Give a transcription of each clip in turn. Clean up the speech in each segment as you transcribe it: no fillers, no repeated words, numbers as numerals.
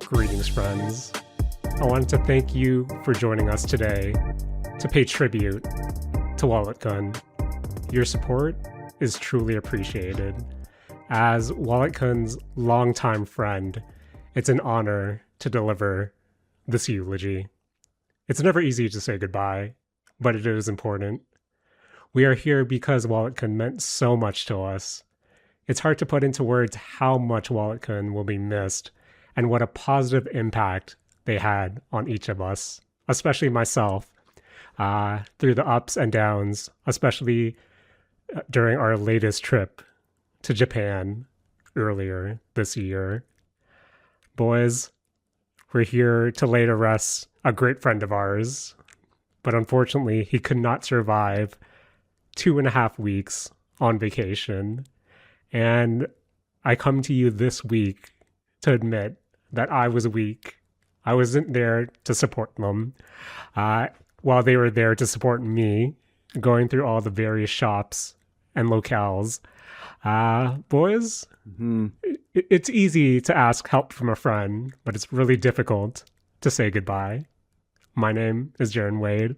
Greetings, friends. I wanted to thank you for joining us today to pay tribute to Wallet Gun. Your support is truly appreciated. As Wallet Gun's longtime friend, it's an honor to deliver this eulogy. It's never easy to say goodbye, but it is important. We are here because Wallet Gun meant so much to us. It's hard to put into words how much Wallet Gun will be missed and what a positive impact they had on each of us, especially myself, through the ups and downs, especially during our latest trip to Japan earlier this year. Boys, we're here to lay to rest a great friend of ours, but unfortunately he could not survive 2.5 weeks on vacation. And I come to you this week to admit that I was weak. I wasn't there to support them while they were there to support me, going through all the various shops and locales. Boys, it's easy to ask help from a friend, but it's really difficult to say goodbye. My name is Jaren Wade.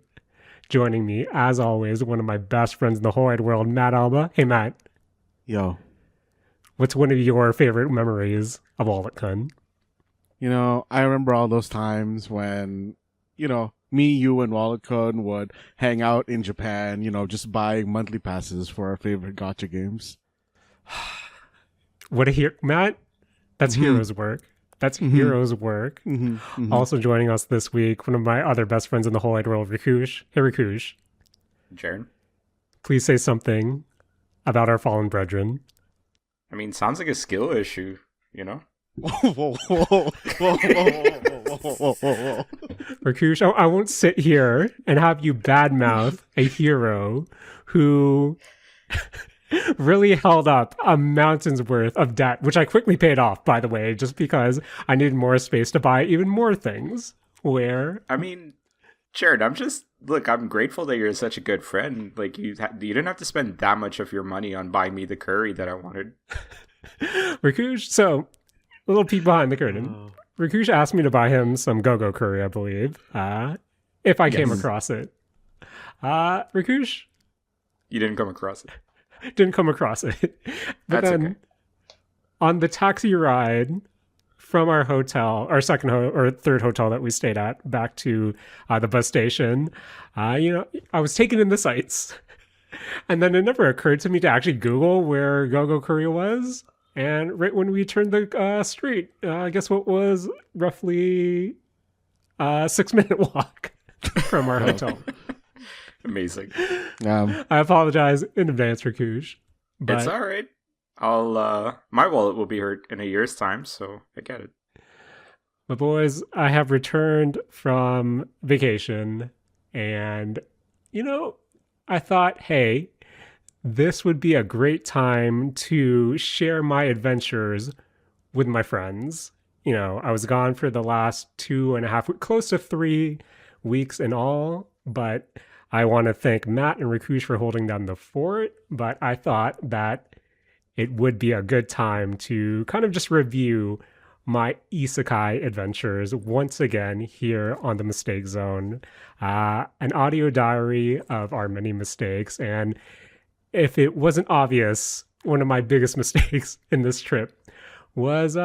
Joining me, as always, one of my best friends in the whole wide world, Matt Alba. Hey, Matt. Yo. What's one of your favorite memories of Wallet Gun? You know, I remember all those times when, me, you, and Wallet Gun would hang out in Japan, just buying monthly passes for our favorite gacha games. What a Matt, that's hero's work. That's hero's work. Also joining us this week, one of my other best friends in the whole wide world, Rakush. Hey, Rakush. Jaren? Please say something about our fallen brethren. I mean, sounds like a skill issue, you know? Whoa. Rakush, I won't sit here and have you badmouth a hero who really held up a mountain's worth of debt, which I quickly paid off, by the way, just because I needed more space to buy even more things. I mean, Jared, I'm grateful that you're such a good friend. Like, you didn't have to spend that much of your money on buying me the curry that I wanted. Rakush, so, a little peek behind the curtain. Rakush asked me to buy him some go-go curry, I believe, if I came across it. Rakush? You didn't come across it. Didn't come across it. But That's then, okay. On the taxi ride from our hotel, our third hotel that we stayed at, back to the bus station, I was taken in the sights. And then it never occurred to me to actually Google where Go-Go Curry was. And right when we turned the street, guess what was roughly a 6-minute walk from our hotel. Amazing. I apologize in advance, Rakush. But It's all right. My wallet will be hurt in a year's time, so I get it. But boys, I have returned from vacation, and, I thought, hey, this would be a great time to share my adventures with my friends. I was gone for the last 2.5, close to 3 weeks in all, but I want to thank Matt and Rakush for holding down the fort, but I thought that it would be a good time to kind of just review my Isekai adventures once again here on the Mistake Zone. An audio diary of our many mistakes, and if it wasn't obvious, one of my biggest mistakes in this trip was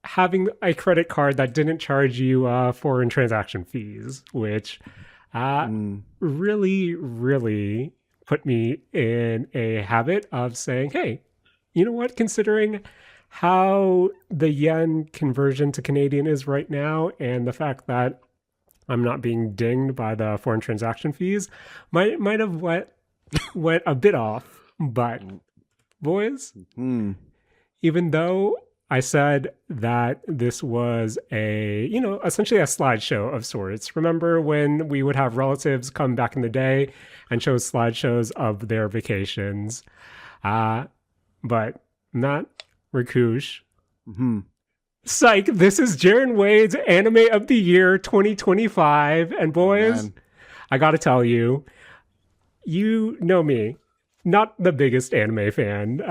having a credit card that didn't charge you foreign transaction fees, which really, really put me in a habit of saying, hey, you know what? Considering how the yen conversion to Canadian is right now and the fact that I'm not being dinged by the foreign transaction fees, might have went a bit off. But boys, even though I said that this was essentially a slideshow of sorts. Remember when we would have relatives come back in the day and show slideshows of their vacations? But not Rakush. Psych, this is Jaren Wade's Anime of the Year 2025. And boys, I gotta tell you, you know me. not the biggest anime fan.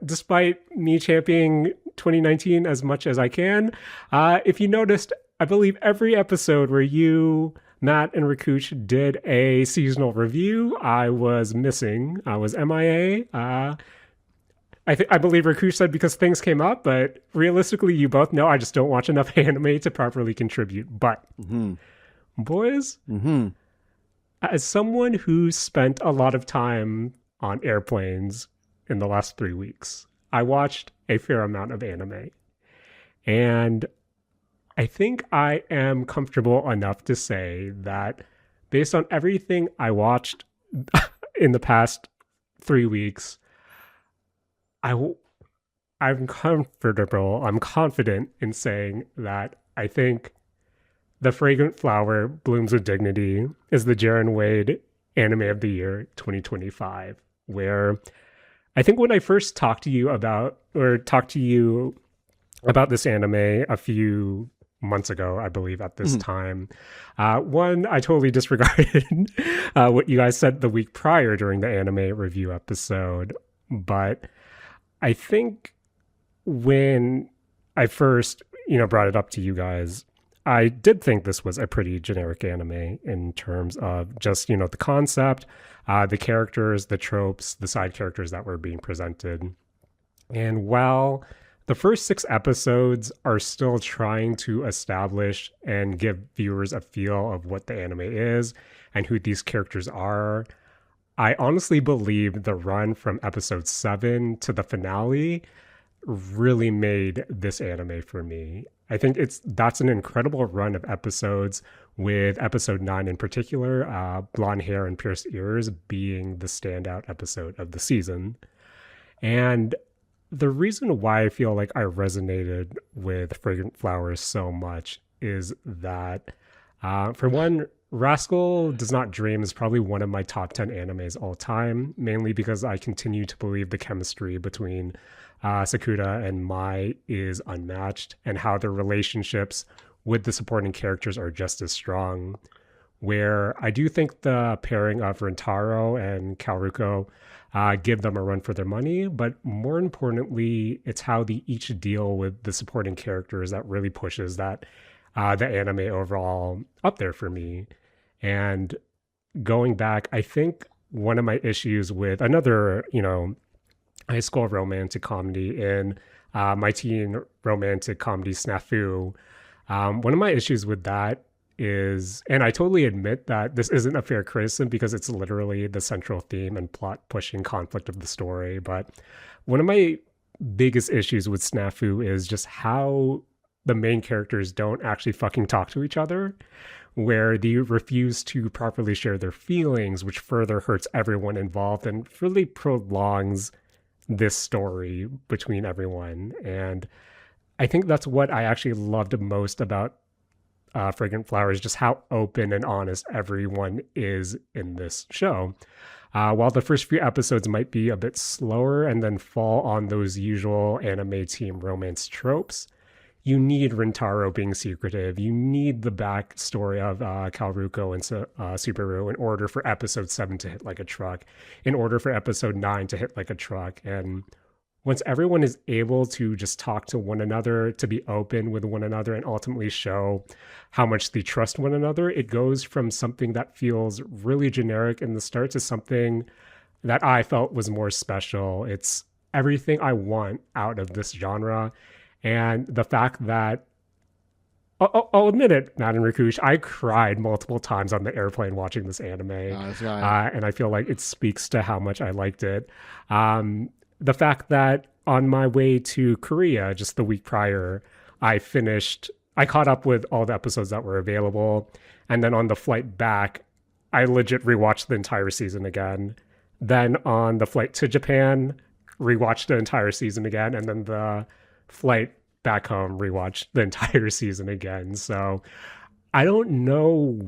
Despite me championing 2019 as much as I can, if you noticed, I believe every episode where you, Matt and Rakush did a seasonal review, I was missing. I was MIA. I believe Rakush said because things came up, but realistically, you both know I just don't watch enough anime to properly contribute. But, boys, as someone who spent a lot of time on airplanes in the last 3 weeks, I watched a fair amount of anime. And I think I am comfortable enough to say that based on everything I watched in the past 3 weeks, I'm confident in saying that I think The Fragrant Flower Blooms with Dignity is the Jaren Wade Anime of the Year 2025, where I think when I first talked to you about this anime a few months ago, I believe at this time, one, I totally disregarded what you guys said the week prior during the anime review episode, but I think when I first, brought it up to you guys, I did think this was a pretty generic anime in terms of just, the concept, the characters, the tropes, the side characters that were being presented. And while the first 6 episodes are still trying to establish and give viewers a feel of what the anime is and who these characters are, I honestly believe the run from episode 7 to the finale really made this anime for me. I think that's an incredible run of episodes, with episode 9 in particular, Blonde Hair and Pierced Ears being the standout episode of the season. And the reason why I feel like I resonated with Fragrant Flowers so much is that, for one, Rascal Does Not Dream is probably one of my top 10 animes all time, mainly because I continue to believe the chemistry between Sakura and Mai is unmatched, and how their relationships with the supporting characters are just as strong. Where I do think the pairing of Rentaro and Kaoruko give them a run for their money, but more importantly, it's how they each deal with the supporting characters that really pushes that the anime overall up there for me. And going back, I think one of my issues with another, high school romantic comedy in my teen romantic comedy Snafu, one of my issues with that is, and I totally admit that this isn't a fair criticism because it's literally the central theme and plot pushing conflict of the story, but one of my biggest issues with Snafu is just how the main characters don't actually fucking talk to each other, where they refuse to properly share their feelings, which further hurts everyone involved and really prolongs this story between everyone. And I think that's what I actually loved most about Fragrant Flowers, just how open and honest everyone is in this show. While the first few episodes might be a bit slower and then fall on those usual anime team romance tropes, you need Rentaro being secretive. You need the backstory of Kaoruko and Subaru in order for episode 7 to hit like a truck, in order for episode 9 to hit like a truck. And once everyone is able to just talk to one another, to be open with one another, and ultimately show how much they trust one another, it goes from something that feels really generic in the start to something that I felt was more special. It's everything I want out of this genre. And the fact that, I'll admit it, Matt and Rakush, I cried multiple times on the airplane watching this anime. And I feel like it speaks to how much I liked it. The fact that on my way to Korea just the week prior, I caught up with all the episodes that were available. And then on the flight back, I legit rewatched the entire season again. Then on the flight to Japan, rewatched the entire season again. And then the flight back home, rewatched the entire season again. So I don't know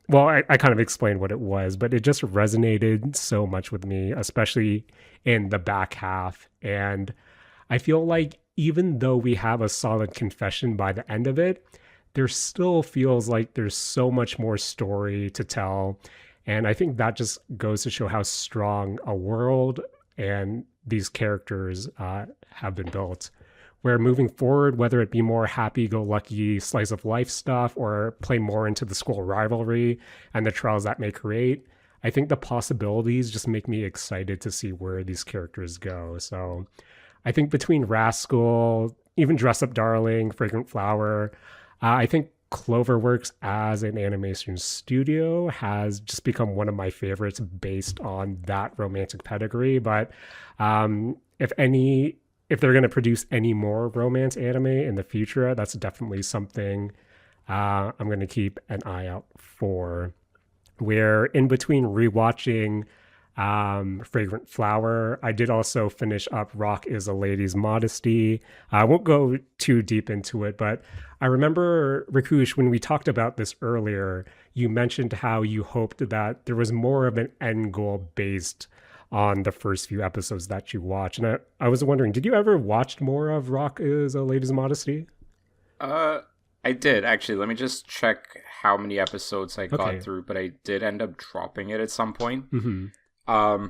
I kind of explained what it was, but it just resonated so much with me, especially in the back half. And I feel like even though we have a solid confession by the end of it, there still feels like there's so much more story to tell. And I think that just goes to show how strong a world and these characters have been built. Where moving forward, whether it be more happy-go-lucky slice of life stuff or play more into the school rivalry and the trials that may create, I think the possibilities just make me excited to see where these characters go. So I think between Rascal, even Dress Up Darling, Fragrant Flower, I think Cloverworks as an animation studio has just become one of my favorites based on that romantic pedigree. But if they're going to produce any more romance anime in the future, that's definitely something I'm going to keep an eye out for. Where in between rewatching Fragrant Flower, I did also finish up Rock is a Lady's Modesty. I won't go too deep into it, but I remember, Rakush, when we talked about this earlier, you mentioned how you hoped that there was more of an end goal based on the first few episodes that you watched. And I was wondering, did you ever watch more of Rock is a Lady's Modesty? I did, actually. Let me just check how many episodes I got Okay. through, but I did end up dropping it at some point. Mm-hmm.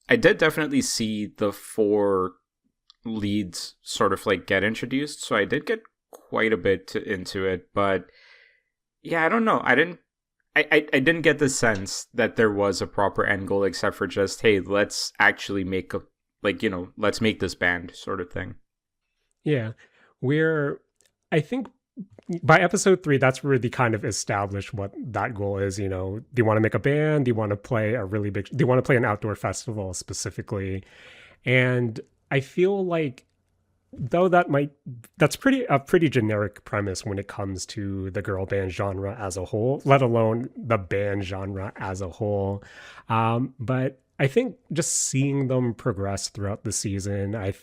I did definitely see the 4 leads sort of like get introduced, so I did get quite a bit into it, but yeah, I don't know. I didn't get the sense that there was a proper end goal except for just, hey, let's actually make let's make this band sort of thing. Yeah. I think by episode 3, that's where they kind of established what that goal is. You know, do you want to make a band? Do you want to play do you want to play an outdoor festival specifically? And I feel like, though that's a pretty generic premise when it comes to the girl band genre as a whole, let alone the band genre as a whole. But I think just seeing them progress throughout the season,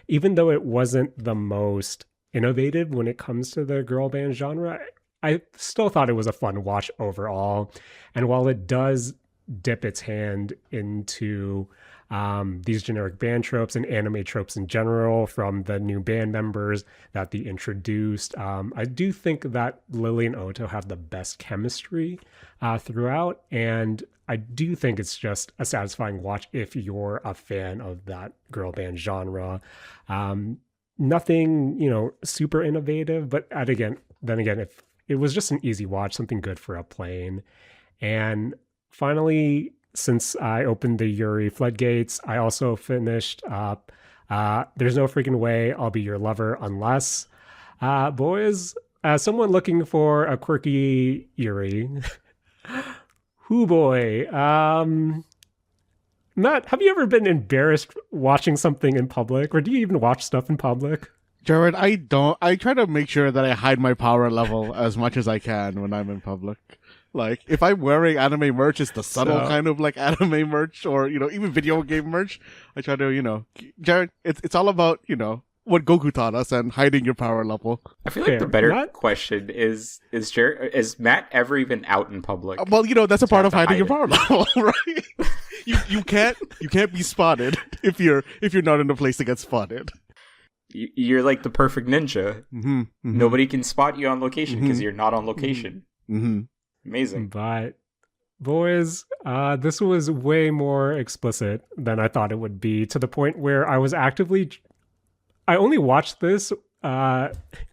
even though it wasn't the most innovative when it comes to the girl band genre, I still thought it was a fun watch overall. And while it does dip its hand into these generic band tropes and anime tropes in general from the new band members that they introduced, I do think that Lily and Oto have the best chemistry throughout. And I do think it's just a satisfying watch if you're a fan of that girl band genre. Nothing, super innovative, but then again, if it was just an easy watch, something good for a plane. And finally, since I opened the Yuri floodgates, I also finished up There's No Freaking Way I'll Be Your Lover Unless. Boys, as someone looking for a quirky Yuri, hoo boy. Matt, have you ever been embarrassed watching something in public, or do you even watch stuff in public? Jared, I don't. I try to make sure that I hide my power level as much as I can when I'm in public. Like, if I'm wearing anime merch, it's the subtle kind of like anime merch, or, even video game merch. I try to, Jared, it's all about, what Goku taught us and hiding your power level. I feel like the better question is Matt ever even out in public? Well, that's a part of hiding your power level, right? You can't be spotted if you're not in a place to get spotted. You're like the perfect ninja. Mm-hmm, mm-hmm. Nobody can spot you on location because you're not on location. Mm-hmm. Amazing. But boys, this was way more explicit than I thought it would be, to the point where I only watched this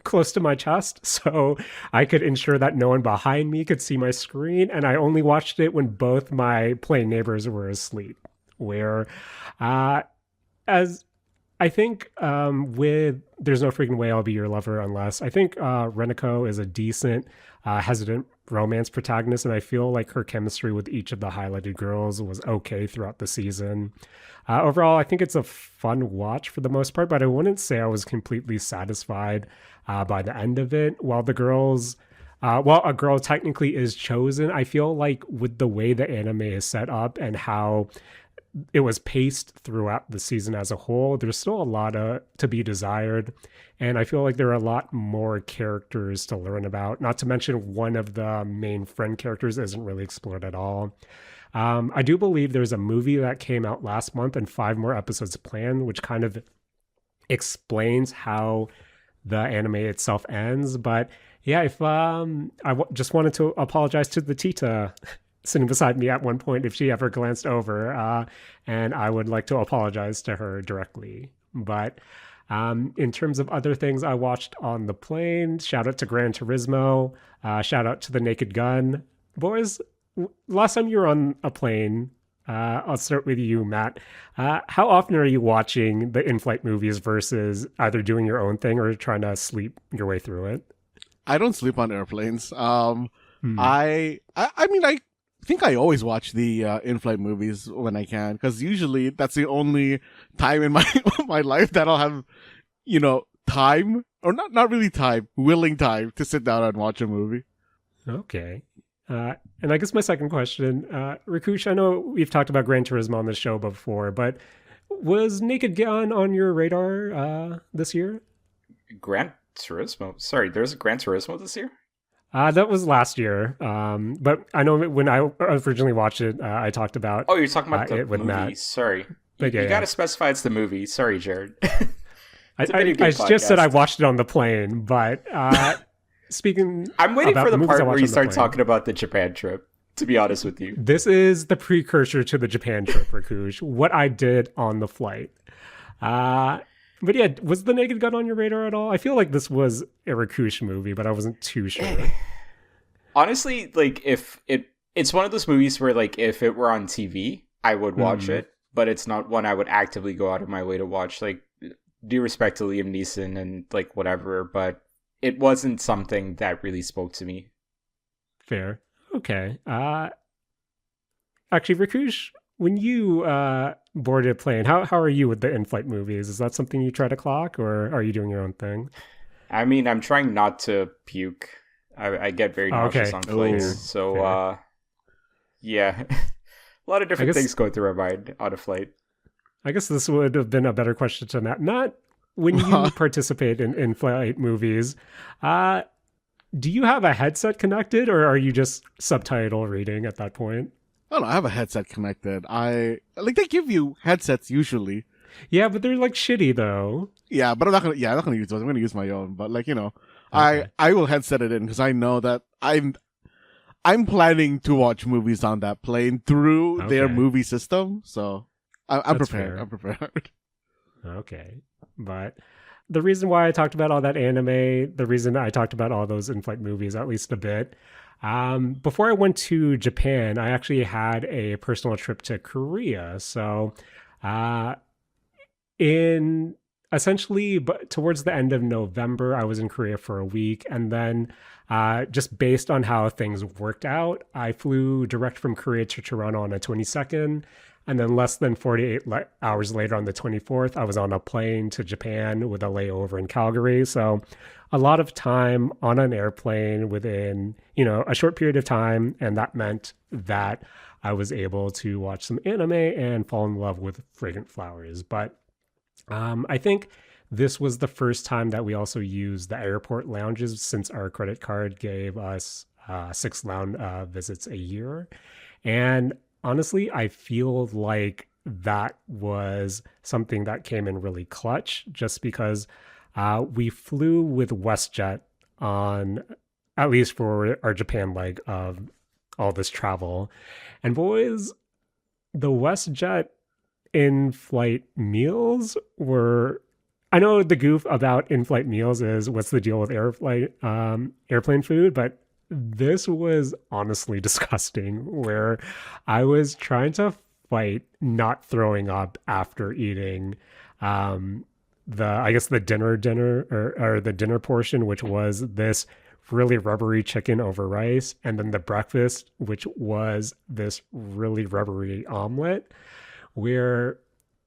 close to my chest so I could ensure that no one behind me could see my screen, and I only watched it when both my plane neighbors were asleep. Where, as I think with There's No Freaking Way I'll Be Your Lover Unless, I think Renako is a decent, hesitant romance protagonist, and I feel like her chemistry with each of the highlighted girls was okay throughout the season. Overall, I think it's a fun watch for the most part, but I wouldn't say I was completely satisfied by the end of it. While a girl technically is chosen, I feel like with the way the anime is set up and how it was paced throughout the season as a whole, there's still a lot to be desired. And I feel like there are a lot more characters to learn about, not to mention one of the main friend characters isn't really explored at all. I do believe there's a movie that came out last month and 5 more episodes planned, which kind of explains how the anime itself ends. But Yeah, if just wanted to apologize to the Tita sitting beside me at one point if she ever glanced over, and I would like to apologize to her directly. But in terms of other things I watched on the plane, shout out to Gran Turismo, shout out to The Naked Gun. Boys, last time you were on a plane, I'll start with you, Matt. How often are you watching the in-flight movies versus either doing your own thing or trying to sleep your way through it? I don't sleep on airplanes. Hmm. I mean, I think I always watch the in-flight movies when I can, because usually that's the only time in my my life that I'll have, time, or not really time, willing time to sit down and watch a movie. Okay. And I guess my second question, Rakush, I know we've talked about Gran Turismo on the show before, but was Naked Gun on your radar this year? Gran Turismo? Sorry, there's a Gran Turismo this year? That was last year. But I know when I originally watched it, I talked about Oh, you're talking about the it with movie. Matt. Sorry. But You yeah. got to specify it's the movie. Sorry, Jared. I It's a video game just said I podcast. watched it on the plane, but speaking I'm waiting about for the movies I part watched where you on the start plane, talking about the Japan trip, to be honest with you. this is the precursor to the Japan trip, Rakush. What I did on the flight. But yeah, was The Naked Gun on your radar at all? I feel like this was a Rakush movie, but I wasn't too sure. Honestly, like it's one of those movies where like if it were on TV, I would watch it, but it's not one I would actively go out of my way to watch. Like, due respect to Liam Neeson and like whatever, but it wasn't something that really spoke to me. Fair. Okay. Actually, Rakush, when you boarded a plane, how are you with the in-flight movies? Is that something you try to clock, or are you doing your own thing? I mean, I'm trying not to puke. I get very nauseous Okay. on flights, Oh, so fair. yeah, a lot of different guess- things go through my mind on a flight. I guess this would have been a better question to Matt. Not when you participate in in-flight movies. Do you have a headset connected, or are you just subtitle reading at that point? Oh no, I have a headset connected. They give you headsets usually. Yeah, but they're like shitty though. Yeah, but I'm not gonna use those. I'm gonna use my own. But Okay. I will headset it in because I know that I'm planning to watch movies on that plane through their Okay. movie system. So I'm That's prepared. fair. I'm prepared. Okay. But the reason why I talked about all that anime, the reason I talked about all those in-flight movies, at least a bit, before I went to Japan, I actually had a personal trip to Korea. So, in essentially, but towards the end of November, I was in Korea for a week, and then just based on how things worked out, I flew direct from Korea to Toronto on the 22nd, and then less than 48 hours later on the 24th, I was on a plane to Japan with a layover in Calgary. So a lot of time on an airplane within, a short period of time, and that meant that I was able to watch some anime and fall in love with Fragrant Flowers. But I think this was the first time that we also used the airport lounges since our credit card gave us 6 lounge visits a year. And honestly, I feel like that was something that came in really clutch just because we flew with WestJet on, at least for our Japan leg of all this travel. And boys, the WestJet in-flight meals were, I know the goof about in-flight meals is what's the deal with airplane food, but this was honestly disgusting where I was trying to fight not throwing up after eating the dinner or the dinner portion, which was this really rubbery chicken over rice, and then the breakfast, which was this really rubbery omelet. Where,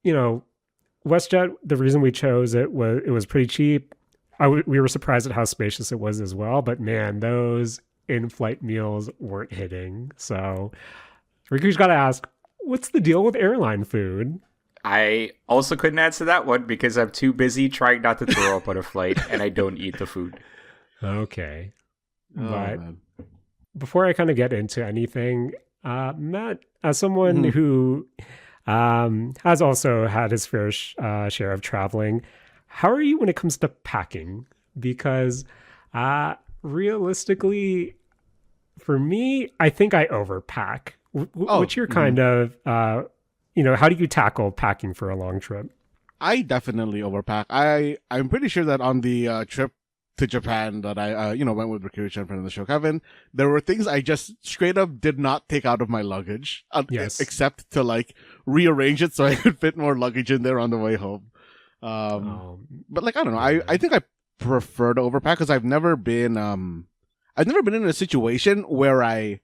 WestJet, the reason we chose it was pretty cheap. We were surprised at how spacious it was as well, but man, those in-flight meals weren't hitting. So Riku's got to ask, what's the deal with airline food? I also couldn't answer that one because I'm too busy trying not to throw up on a flight and I don't eat the food. Okay. Oh, But man. before I kind of get into anything, Matt, as someone who has also had his fair share of traveling, how are you when it comes to packing? Because realistically, for me, I think I overpack. What's your kind of, how do you tackle packing for a long trip? I definitely overpack. I'm pretty sure that on the trip to Japan that I went with Rakush and friend of the show Kevin, there were things I just straight up did not take out of my luggage, Yes. except to like rearrange it so I could fit more luggage in there on the way home. But like I don't know, I think I prefer to overpack because I've never been in a situation where I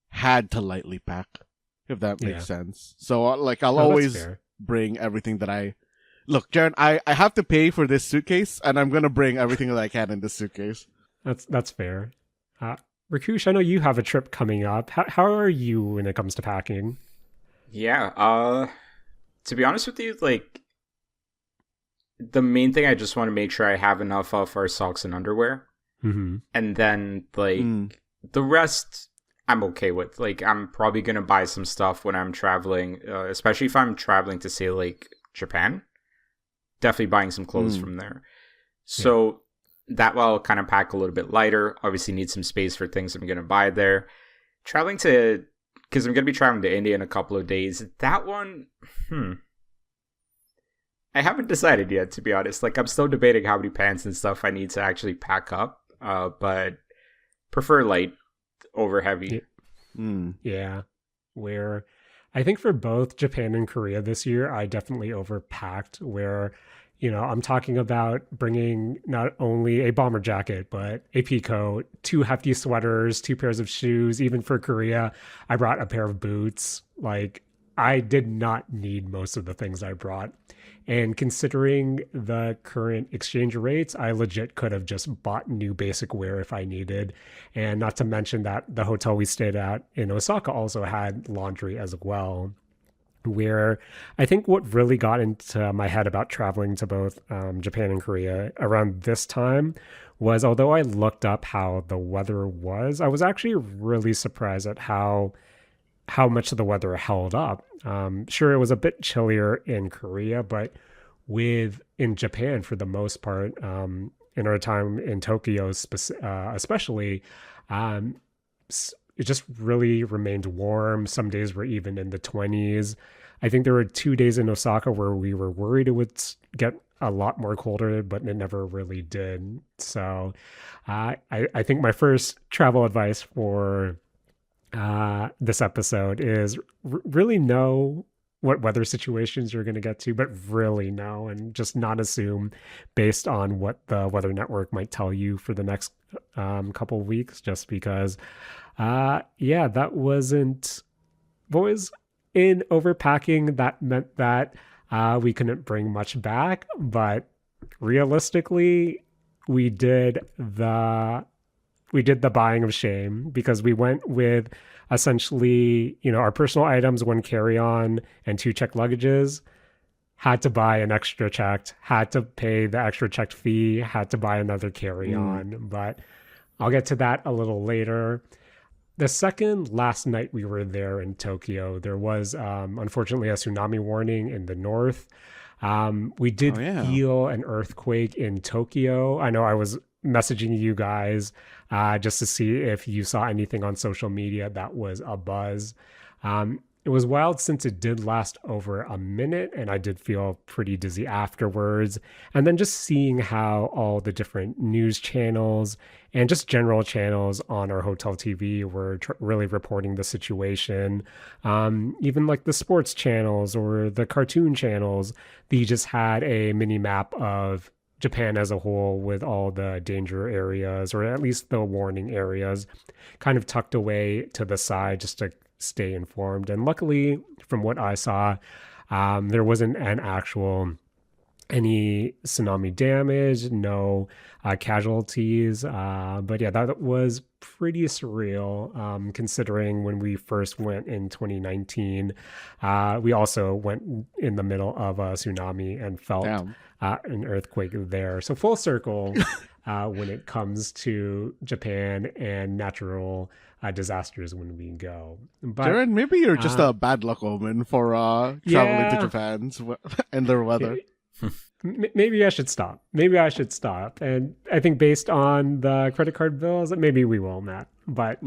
had to lightly pack, if that makes sense. So like I'll always bring everything that I. Look, Jaren, I have to pay for this suitcase, and I'm gonna bring everything that I can in this suitcase. That's fair. Rakush, I know you have a trip coming up. How are you when it comes to packing? Yeah, to be honest with you, like, the main thing I just want to make sure I have enough of are socks and underwear. Mm-hmm. And then, like, the rest I'm okay with. Like, I'm probably going to buy some stuff when I'm traveling, especially if I'm traveling to, say, like, Japan. Definitely buying some clothes from there. So that will I'll kind of pack a little bit lighter. Obviously need some space for things I'm going to buy there. Because I'm going to be traveling to India in a couple of days. That one, I haven't decided yet, to be honest. Like, I'm still debating how many pants and stuff I need to actually pack up. But prefer light over heavy. Yeah. Where I think for both Japan and Korea this year, I definitely overpacked where, I'm talking about bringing not only a bomber jacket, but a pea coat, 2 hefty sweaters, 2 pairs of shoes. Even for Korea, I brought a pair of boots. Like, I did not need most of the things I brought. And considering the current exchange rates, I legit could have just bought new basic wear if I needed. And not to mention that the hotel we stayed at in Osaka also had laundry as well. Where I think what really got into my head about traveling to both Japan and Korea around this time was, although I looked up how the weather was, I was actually really surprised at how much of the weather held up. Sure, it was a bit chillier in Korea, but in Japan, for the most part, in our time in Tokyo especially, it just really remained warm. Some days were even in the 20s. I think there were 2 days in Osaka where we were worried it would get a lot more colder, but it never really did. So I think my first travel advice for this episode is really know what weather situations you're going to get to, but really know and just not assume based on what the weather network might tell you for the next couple of weeks, just because that wasn't what was in overpacking. That meant that we couldn't bring much back, but realistically we did the buying of shame, because we went with essentially, our personal items, 1 carry-on and 2 checked luggages, had to buy an extra checked, had to pay the extra checked fee, had to buy another carry-on. But I'll get to that a little later. The second last night we were there in Tokyo, there was unfortunately a tsunami warning in the north. We did feel an earthquake in Tokyo. I know I was messaging you guys just to see if you saw anything on social media that was a buzz. It was wild since it did last over a minute, and I did feel pretty dizzy afterwards. And then just seeing how all the different news channels and just general channels on our hotel TV were really reporting the situation. Even like the sports channels or the cartoon channels, they just had a mini map of Japan as a whole with all the danger areas, or at least the warning areas, kind of tucked away to the side just to stay informed. And luckily, from what I saw, there wasn't any tsunami damage, no casualties. But yeah, that was pretty surreal, considering when we first went in 2019, we also went in the middle of a tsunami and felt an earthquake there. So full circle when it comes to Japan and natural disasters when we go. But Jaren, maybe you're just a bad luck omen for traveling to Japan and their weather. Maybe I should stop. Maybe I should stop. And I think based on the credit card bills, maybe we will, Matt. But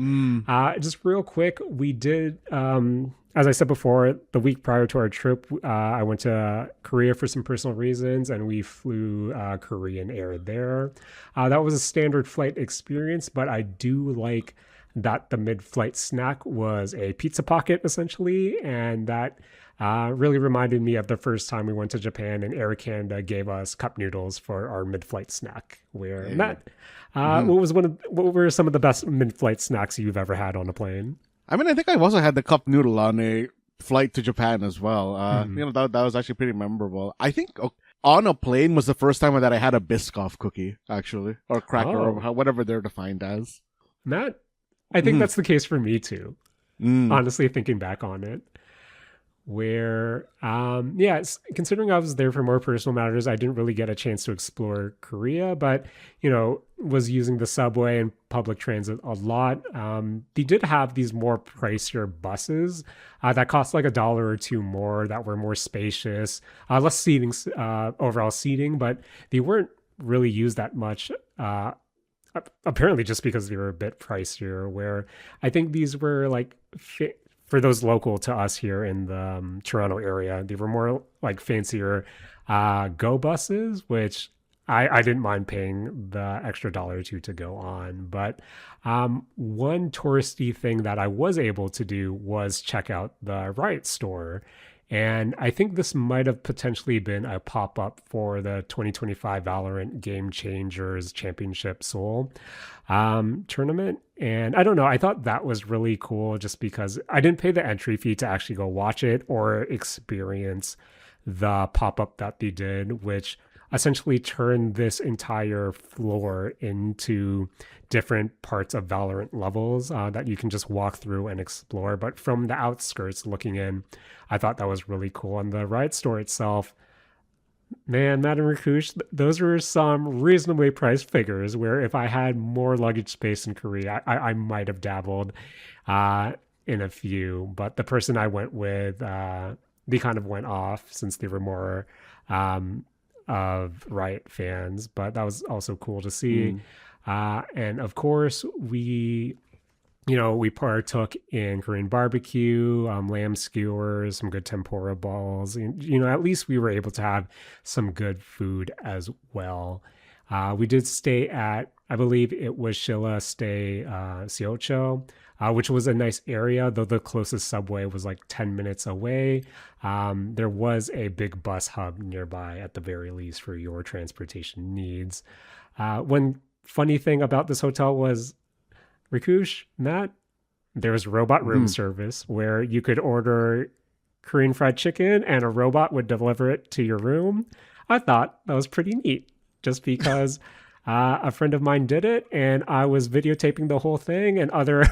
just real quick, we did, as I said before, the week prior to our trip, I went to Korea for some personal reasons, and we flew Korean Air there. That was a standard flight experience, but I do like that the mid-flight snack was a pizza pocket, essentially, and that really reminded me of the first time we went to Japan and Air Canada gave us cup noodles for our mid-flight snack. Where Matt, what were some of the best mid-flight snacks you've ever had on a plane? I mean, I think I've also had the cup noodle on a flight to Japan as well. That was actually pretty memorable. I think on a plane was the first time that I had a Biscoff cookie, actually, or cracker, or whatever they're defined as. Matt, I think that's the case for me too. Honestly, thinking back on it. Where, considering I was there for more personal matters, I didn't really get a chance to explore Korea, but, was using the subway and public transit a lot. They did have these more pricier buses that cost like $1 or $2 more, that were more spacious, less seating, overall seating, but they weren't really used that much. Apparently just because they were a bit pricier, where I think these were like for those local to us here in the Toronto area, they were more like fancier go buses, which I didn't mind paying the extra $1 or $2 to go on. But one touristy thing that I was able to do was check out the Riot store. And I think this might have potentially been a pop-up for the 2025 Valorant Game Changers Championship Seoul tournament. And I don't know, I thought that was really cool just because I didn't pay the entry fee to actually go watch it or experience the pop-up that they did, which essentially turned this entire floor into different parts of Valorant levels that you can just walk through and explore. But from the outskirts looking in, I thought that was really cool. And the Riot store itself, man, Matt and Rakush, those were some reasonably priced figures where if I had more luggage space in Korea, I might have dabbled in a few. But the person I went with, they kind of went off since they were more of Riot fans. But that was also cool to see. And of course, we partook in Korean barbecue, lamb skewers, some good tempura balls. And, at least we were able to have some good food as well. We did stay at, I believe it was Shilla Stay Siocho, which was a nice area, though the closest subway was like 10 minutes away. There was a big bus hub nearby at the very least for your transportation needs. One funny thing about this hotel was, Rakush, Matt, there was robot room service where you could order Korean fried chicken and a robot would deliver it to your room. I thought that was pretty neat just because a friend of mine did it and I was videotaping the whole thing and other...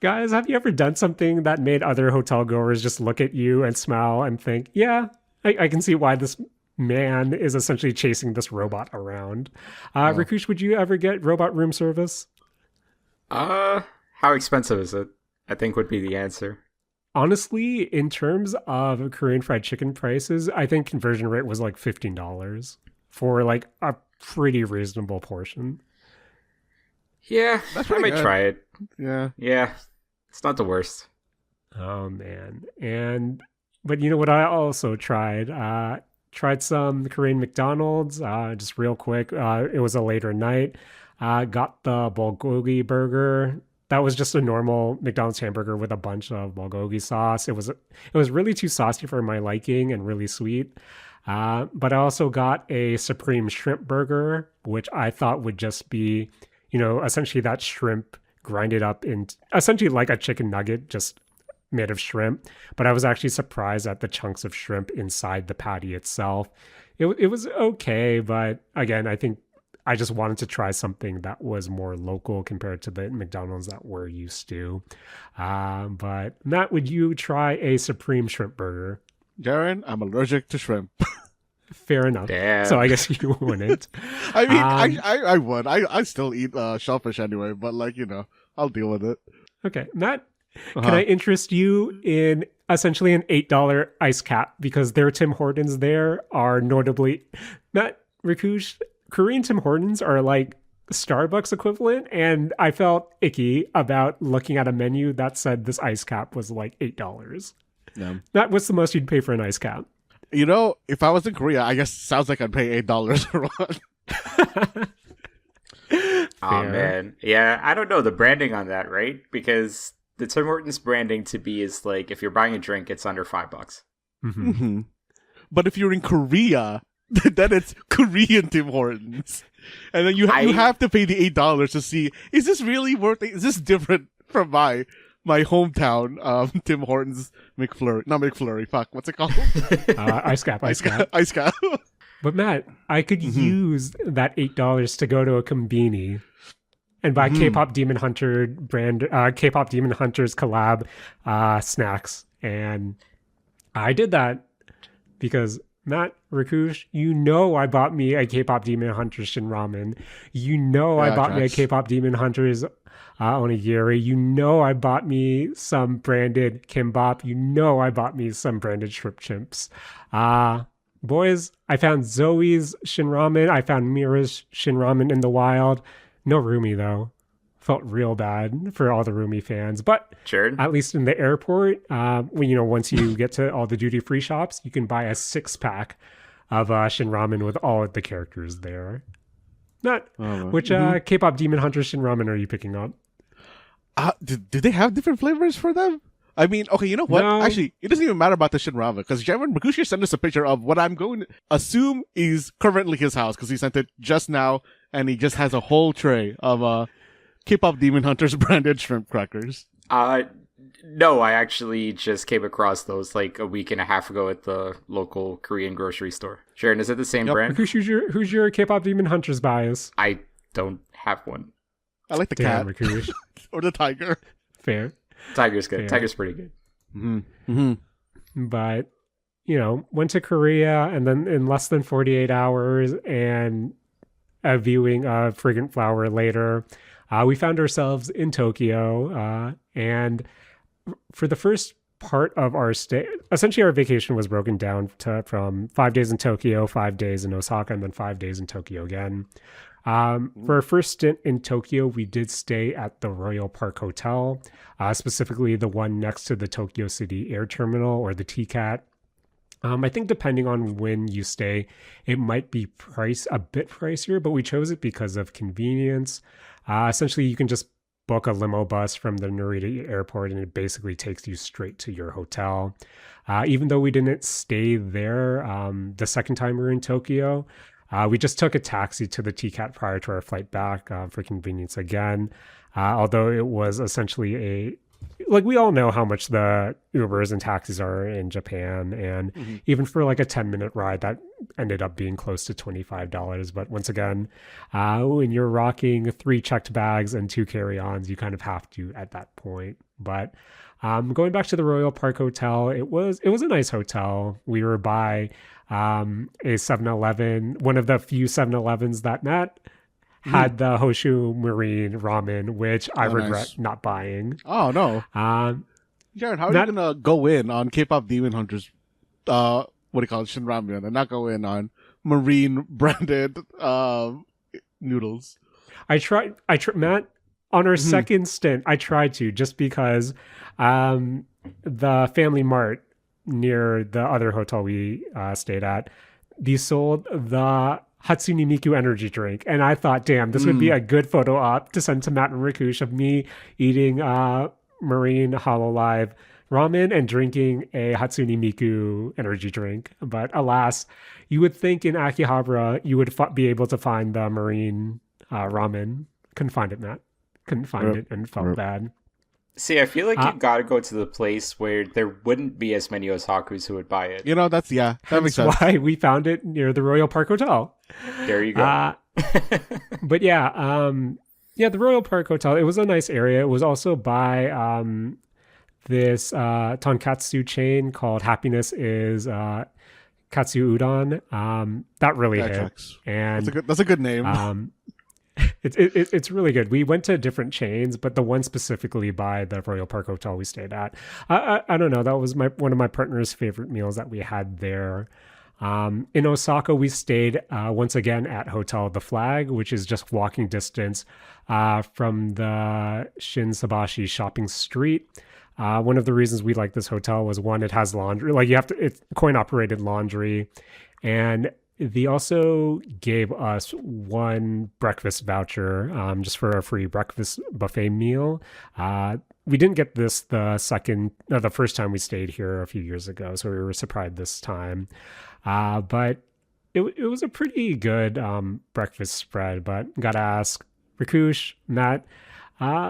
Guys, have you ever done something that made other hotel goers just look at you and smile and think, yeah, I can see why this man is essentially chasing this robot around. Rakush, would you ever get robot room service? How expensive is it? I think would be the answer. Honestly, in terms of Korean fried chicken prices, I think conversion rate was like $15 for like a pretty reasonable portion. Yeah, I might try it. Yeah, it's not the worst. Oh man, but you know what? I also tried. Tried some Korean McDonald's, just real quick. It was a later night. Got the bulgogi burger. That was just a normal McDonald's hamburger with a bunch of bulgogi sauce. It was really too saucy for my liking and really sweet. But I also got a supreme shrimp burger, which I thought would just be, essentially that shrimp grinded up in essentially like a chicken nugget, just made of shrimp. But I was actually surprised at the chunks of shrimp inside the patty itself. It was okay, but again, I think I just wanted to try something that was more local compared to the McDonald's that we're used to. But Matt, would you try a supreme shrimp burger? Jaren, I'm allergic to shrimp. Fair enough. Damn. So I guess you wouldn't. I mean, I would. I still eat shellfish anyway, but I'll deal with it. Okay, Matt, can I interest you in essentially an $8 ice cap because their Tim Hortons there are notably Matt Rakush. Korean Tim Hortons are like Starbucks equivalent, and I felt icky about looking at a menu that said this ice cap was like $8. Yeah. That was the most you'd pay for an ice cap. You know, if I was in Korea, I guess it sounds like I'd pay $8 for one. Oh man, yeah, I don't know the branding on that, right? Because the Tim Hortons branding to me is like if you're buying a drink, it's under $5. Mm-hmm. Mm-hmm. But if you're in Korea, then it's Korean Tim Hortons, and then you have to pay the $8 to see, is this really worth it? Is this different from my hometown Tim Hortons McFlurry? Not McFlurry. Fuck, what's it called? Ice cap. Ice cap. But Matt, I could use that $8 to go to a Konbini and buy K-pop Demon Hunter brand, K-pop Demon Hunters collab snacks, and I did that because Matt Rakush, you know, I bought me a K-pop Demon Hunters Shin Ramen. You know, I bought me a K-pop Demon Hunters onigiri. You know, I bought me some branded kimbap. You know, I bought me some branded shrimp chimps. Boys, I found Zoe's Shin Ramen. I found Mira's Shin Ramen in the wild. No Rumi, though. Felt real bad for all the Rumi fans. But Jaren? At least in the airport, once you get to all the duty-free shops, you can buy a 6-pack of Shin Ramen with all of the characters there. Which K-pop Demon Hunter Shin Ramen are you picking up? Do they have different flavors for them? I mean, okay, you know what? No. Actually, it doesn't even matter about the Shin Ramen, because Jaren Rakush sent us a picture of what I'm going to assume is currently his house, because he sent it just now, and he just has a whole tray of K-pop Demon Hunters branded shrimp crackers. No, I actually just came across those like a week and a half ago at the local Korean grocery store. Jaren, is it the same brand? Who's your K-pop Demon Hunters bias? I don't have one. I like the Damn, cat. Or the tiger. Fair. Tiger's good. Fair. Tiger's pretty good. Mm-hmm. Mm-hmm. But, went to Korea, and then in less than 48 hours and a viewing of Fragrant Flower later, we found ourselves in Tokyo. And for the first part of our stay, essentially our vacation was broken down from 5 days in Tokyo, 5 days in Osaka, and then 5 days in Tokyo again. For our first stint in Tokyo, we did stay at the Royal Park Hotel, specifically the one next to the Tokyo City Air Terminal, or the TCAT. I think depending on when you stay, it might be a bit pricier, but we chose it because of convenience. Essentially, you can just book a limo bus from the Narita airport, and it basically takes you straight to your hotel. Even though we didn't stay there the second time we were in Tokyo, we just took a taxi to the TCAT prior to our flight back for convenience again. Although it was essentially we all know how much the Ubers and taxis are in Japan. And even for like a 10-minute ride, that ended up being close to $25. But once again, when you're rocking 3 checked bags and 2 carry-ons, you kind of have to at that point. But going back to the Royal Park Hotel, it was a nice hotel. We were by a 7-Eleven, one of the few 7-Elevens that Matt had the Hoshu Marine ramen, which I regret not buying. Oh, no. Jaren, how are you going to go in on K-pop Demon Hunters, what do you call it, Shin Ramen, and not go in on Marine branded noodles? I tried, Matt, on our second stint, I tried to, just because the Family Mart near the other hotel we stayed at, they sold the Hatsune Miku energy drink, and I thought, damn, this would be a good photo op to send to Matt and Rakush of me eating Marine Hololive ramen and drinking a Hatsune Miku energy drink. But alas, you would think in Akihabara you would be able to find the Marine ramen. Couldn't find it, Matt. Couldn't find it, and felt bad. See, I feel like you gotta go to the place where there wouldn't be as many otakus who would buy it. That makes sense. That's why we found it near the Royal Park Hotel. There you go. But the Royal Park Hotel, it was a nice area. It was also by this tonkatsu chain called Happiness is Katsu Udon. That really hit. Tracks. And that's a good name. It's really good. We went to different chains, but the one specifically by the Royal Park Hotel we stayed at, I don't know. That was one of my partner's favorite meals that we had there. In Osaka, we stayed once again at Hotel The Flag, which is just walking distance from the Shinsabashi shopping street. One of the reasons we like this hotel was one, it has laundry. Like it's coin operated laundry, and they also gave us one breakfast voucher just for a free breakfast buffet meal. We didn't get this the first time we stayed here a few years ago, so we were surprised this time. But it was a pretty good breakfast spread. But gotta ask, Rakush, Matt,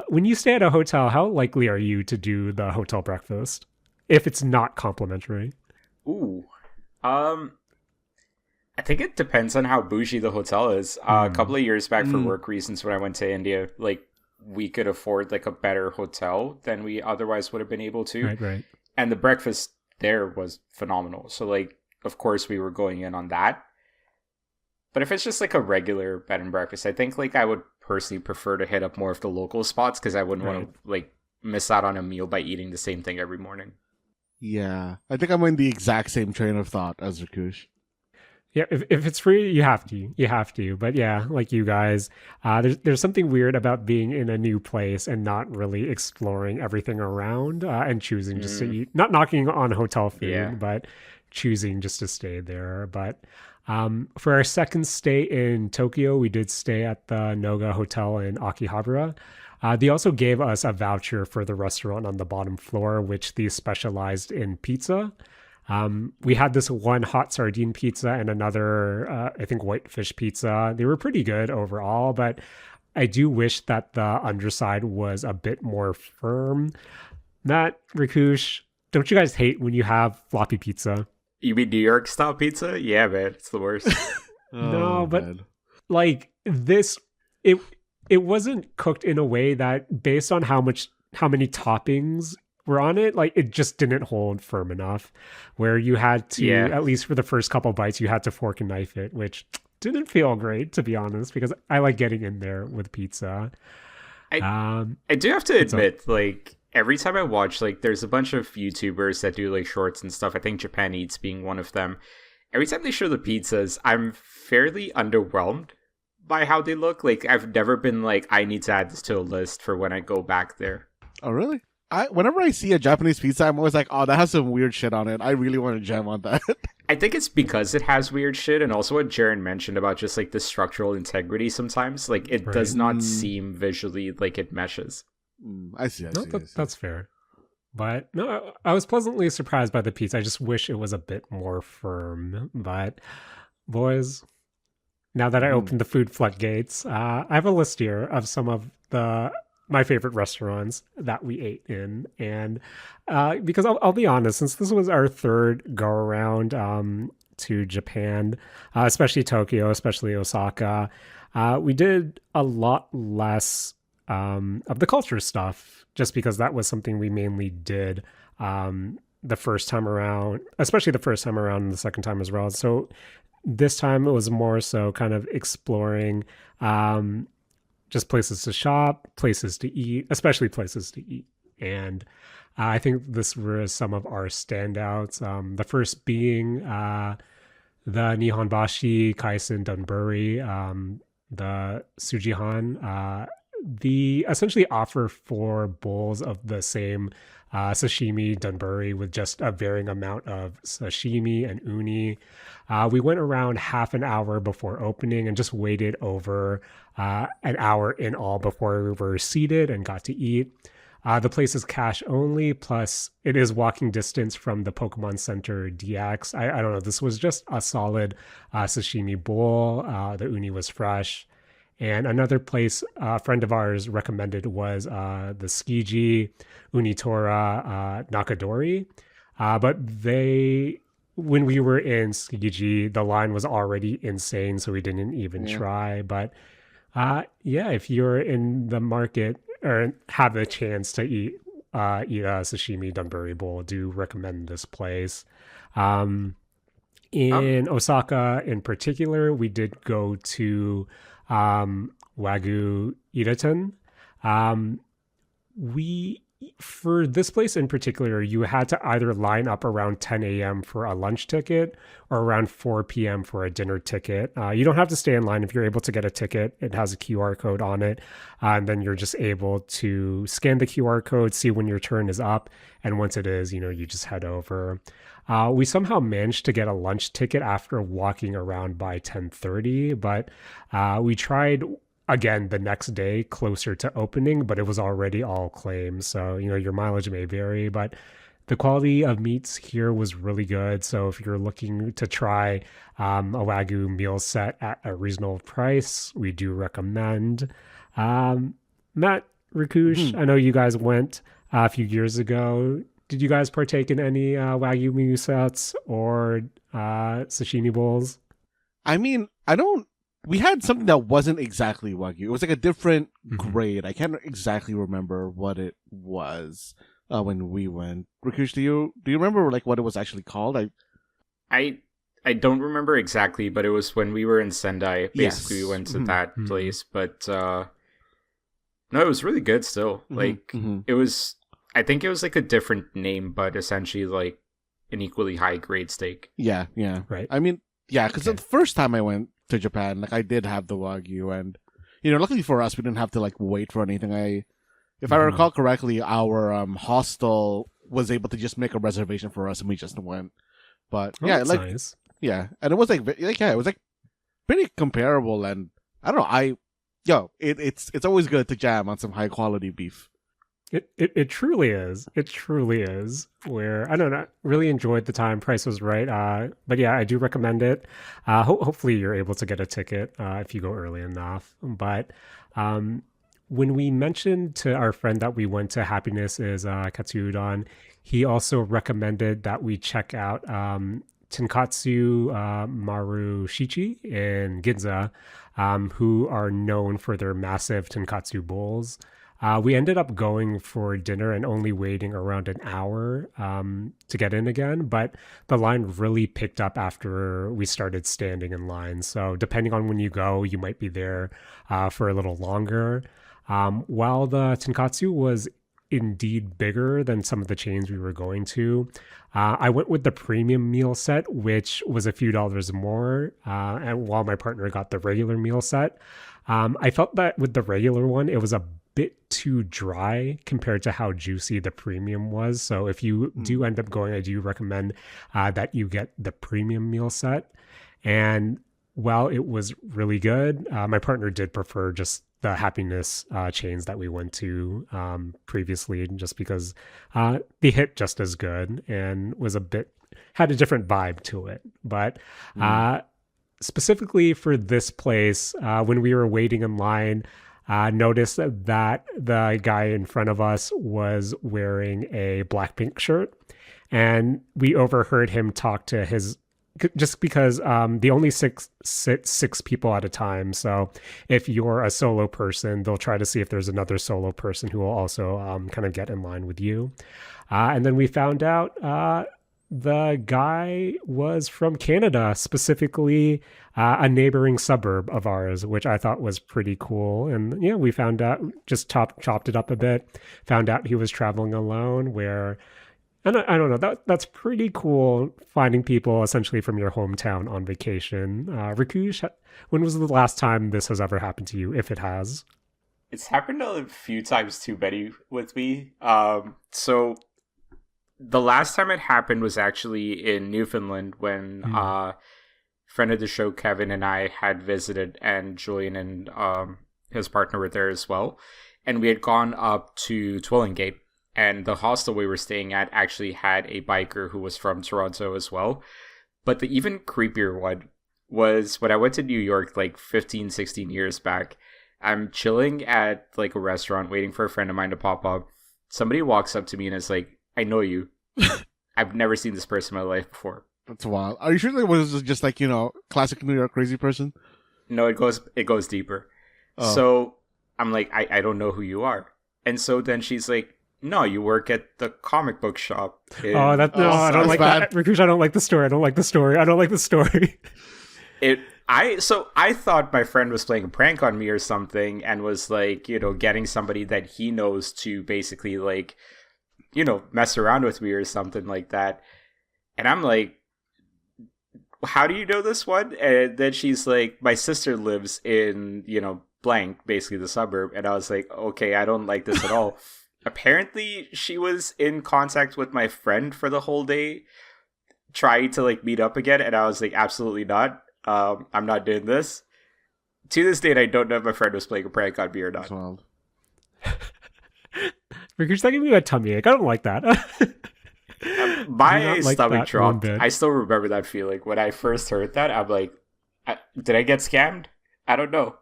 when you stay at a hotel, how likely are you to do the hotel breakfast if it's not complimentary? Ooh. I think it depends on how bougie the hotel is. A couple of years back, for work reasons, when I went to India, like we could afford like a better hotel than we otherwise would have been able to. Right. And the breakfast there was phenomenal. So like, of course, we were going in on that. But if it's just like a regular bed and breakfast, I think like I would personally prefer to hit up more of the local spots because I wouldn't want to like miss out on a meal by eating the same thing every morning. Yeah, I think I'm in the exact same train of thought as Rakush. Yeah, if it's free, you have to. But yeah, like you guys, there's something weird about being in a new place and not really exploring everything around and choosing just to eat. Not knocking on hotel food, but choosing just to stay there. But for our second stay in Tokyo, we did stay at the Noga Hotel in Akihabara. They also gave us a voucher for the restaurant on the bottom floor, which they specialized in pizza. We had this one hot sardine pizza and another, I think, whitefish pizza. They were pretty good overall, but I do wish that the underside was a bit more firm. Matt, Rakush, don't you guys hate when you have floppy pizza? You mean New York style pizza? Yeah, man, it's the worst. No, but like this, it wasn't cooked in a way that, based on how many toppings were on it, like it just didn't hold firm enough, where you had to, at least for the first couple bites, you had to fork and knife it, which didn't feel great, to be honest, because I like getting in there with pizza. I do have to admit, like, every time I watch, like, there's a bunch of YouTubers that do like shorts and stuff. I think Japan Eats being one of them. Every time they show the pizzas, I'm fairly underwhelmed by how they look. Like, I've never been like, I need to add this to a list for when I go back there. Oh, really? Whenever I see a Japanese pizza, I'm always like, oh, that has some weird shit on it. I really want to jam on that. I think it's because it has weird shit, and also what Jaren mentioned about just like the structural integrity sometimes. Like, it does not seem visually like it meshes. I see. That's fair. But no, I was pleasantly surprised by the pizza. I just wish it was a bit more firm. But boys, now that I opened the food floodgates, I have a list here of some of my favorite restaurants that we ate in. And because I'll be honest, since this was our third go around to Japan, especially Tokyo, especially Osaka, we did a lot less of the culture stuff, just because that was something we mainly did the first time around, especially the first time around and the second time as well. So this time it was more so kind of exploring just places to shop, places to eat, especially places to eat. And I think this was some of our standouts. The first being the Nihonbashi Kaisen Donburi, the Sujihan. They essentially offer 4 bowls of the same sashimi donburi with just a varying amount of sashimi and uni. We went around half an hour before opening and just waited over an hour in all before we were seated and got to eat. The place is cash only, plus it is walking distance from the Pokemon Center DX. I don't know, this was just a solid sashimi bowl. The uni was fresh. And another place a friend of ours recommended was the Tsukiji Unitora Nakadori. But when we were in Tsukiji, the line was already insane, so we didn't even try. But if you're in the market or have the chance to eat a sashimi donburi bowl, do recommend this place. In Osaka, in particular, we did go to Wagyu Iraten. Um, we For this place in particular, you had to either line up around 10 a.m. for a lunch ticket or around 4 p.m. for a dinner ticket. You don't have to stay in line if you're able to get a ticket. It has a QR code on it. And then you're just able to scan the QR code, see when your turn is up. And once it is, you just head over. We somehow managed to get a lunch ticket after walking around by 10:30, but we tried again the next day closer to opening, but it was already all claimed. So, your mileage may vary, but the quality of meats here was really good. So if you're looking to try a Wagyu meal set at a reasonable price, we do recommend. Matt, Rakush, I know you guys went a few years ago. Did you guys partake in any Wagyu meal sets or sashimi bowls? I mean, we had something that wasn't exactly Wagyu. It was like a different grade. I can't exactly remember what it was when we went. Rakush, do you remember like what it was actually called? I don't remember exactly, but it was when we were in Sendai. Basically, we went to that place. But no, it was really good still. Like, it was... I think it was like a different name, but essentially like an equally high grade steak. Yeah. Right. I mean, yeah, because the first time I went to Japan, like I did have the Wagyu, and luckily for us, we didn't have to like wait for anything. If I recall correctly, our hostel was able to just make a reservation for us, and we just went. But that's nice. Yeah, and it was it was like pretty comparable, and I don't know, it's always good to jam on some high quality beef. It truly is. It truly is. Where I don't know, really enjoyed the time. Price was right. But yeah, I do recommend it. Hopefully you're able to get a ticket if you go early enough. But when we mentioned to our friend that we went to Happiness is Katsu Udon, he also recommended that we check out Tenkatsu Marushichi in Ginza, who are known for their massive Tenkatsu bowls. We ended up going for dinner and only waiting around an hour to get in again, but the line really picked up after we started standing in line. So depending on when you go, you might be there for a little longer. While the Tenkatsu was indeed bigger than some of the chains we were going to, I went with the premium meal set, which was a few dollars more, and while my partner got the regular meal set. I felt that with the regular one, it was a bit too dry compared to how juicy the premium was. So if you do end up going, I do recommend that you get the premium meal set. And while it was really good, my partner did prefer just the Happiness chains that we went to previously, just because they hit just as good and had a different vibe to it. But specifically for this place, when we were waiting in line, noticed that the guy in front of us was wearing a Blackpink shirt, and we overheard him talk to just because they only sit six people at a time. So if you're a solo person, they'll try to see if there's another solo person who will also kind of get in line with you. And then we found out the guy was from Canada, specifically a neighboring suburb of ours, which I thought was pretty cool. And yeah, we found out, just chopped it up a bit, found out he was traveling alone, where, and I don't know, that's pretty cool, finding people essentially from your hometown on vacation. Rakush, when was the last time this has ever happened to you, if it has? It's happened a few times too many with me. So the last time it happened was actually in Newfoundland when friend of the show Kevin and I had visited, and Julian and his partner were there as well. And we had gone up to Twillingate, and the hostel we were staying at actually had a biker who was from Toronto as well. But the even creepier one was when I went to New York like 15, 16 years back. I'm chilling at like a restaurant waiting for a friend of mine to pop up. Somebody walks up to me and is like, I know you. I've never seen this person in my life before. That's wild. Are you sure that was just like, classic New York crazy person? No, it goes deeper. Oh. So I'm like, I don't know who you are. And so then she's like, No, you work at the comic book shop. Oh, that no, I don't like that. Rakush, I don't like the story. I don't like the story. I thought my friend was playing a prank on me or something, and was like, getting somebody that he knows to basically like, mess around with me or something like that. And I'm like, how do you know this one? And then she's like, my sister lives in, blank, basically the suburb. And I was like, okay, I don't like this at all. Apparently, she was in contact with my friend for the whole day, trying to like meet up again. And I was like, absolutely not. I'm not doing this. To this date, I don't know if my friend was playing a prank on me or not. Rakush, that gave me a tummy ache. I don't like that. My stomach dropped. I still remember that feeling. When I first heard that, I'm like, did I get scammed? I don't know.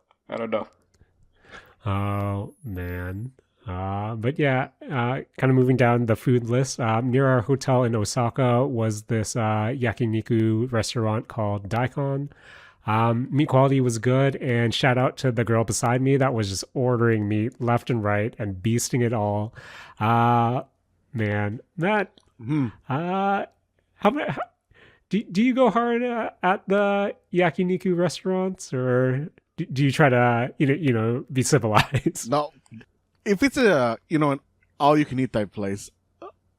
Oh, man. But yeah, kind of moving down the food list. Near our hotel in Osaka was this yakiniku restaurant called Daikon. Meat quality was good, and shout out to the girl beside me that was just ordering meat left and right and beasting it all. Man, Matt, do you go hard at the yakiniku restaurants, or do you try to be civilized? No, if it's a an all you can eat type place,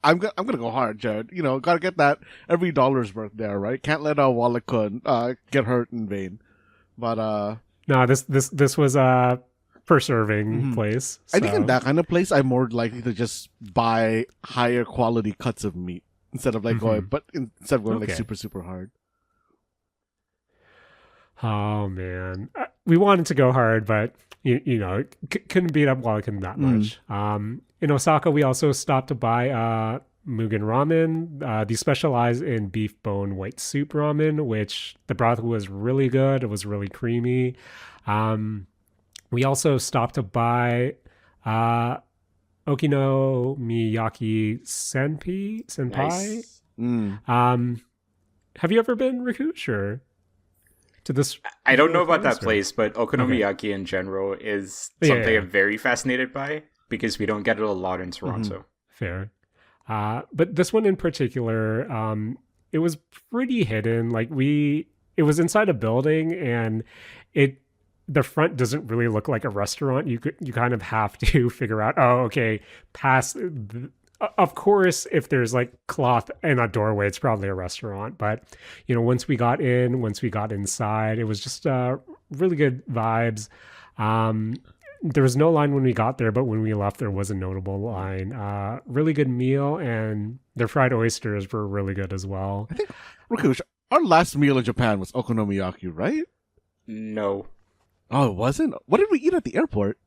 I'm gonna go hard, Jared. Gotta get that every dollar's worth there, right? Can't let our wallet get hurt in vain. But no, this was a per serving place. So. I think in that kind of place, I'm more likely to just buy higher quality cuts of meat instead of like going like super super hard. Oh man, we wanted to go hard, but couldn't beat up Walakin that much. In Osaka, we also stopped to buy Mugen Ramen. They specialize in beef bone white soup ramen, which the broth was really good. It was really creamy. We also stopped to buy Okonomiyaki Senpai. Nice. Have you ever been, Rakush, or to this? I don't know about that place, but okonomiyaki in general is something I'm very fascinated by, because we don't get it a lot in Toronto. Fair. But this one in particular, it was pretty hidden. Like it was inside a building, and the front doesn't really look like a restaurant. You kind of have to figure out, of course, if there's like cloth in a doorway, it's probably a restaurant. But, once we got inside, it was just really good vibes. There was no line when we got there, but when we left, there was a notable line. Really good meal, and their fried oysters were really good as well. I think, Rakush, our last meal in Japan was okonomiyaki, right? No. Oh, it wasn't? What did we eat at the airport?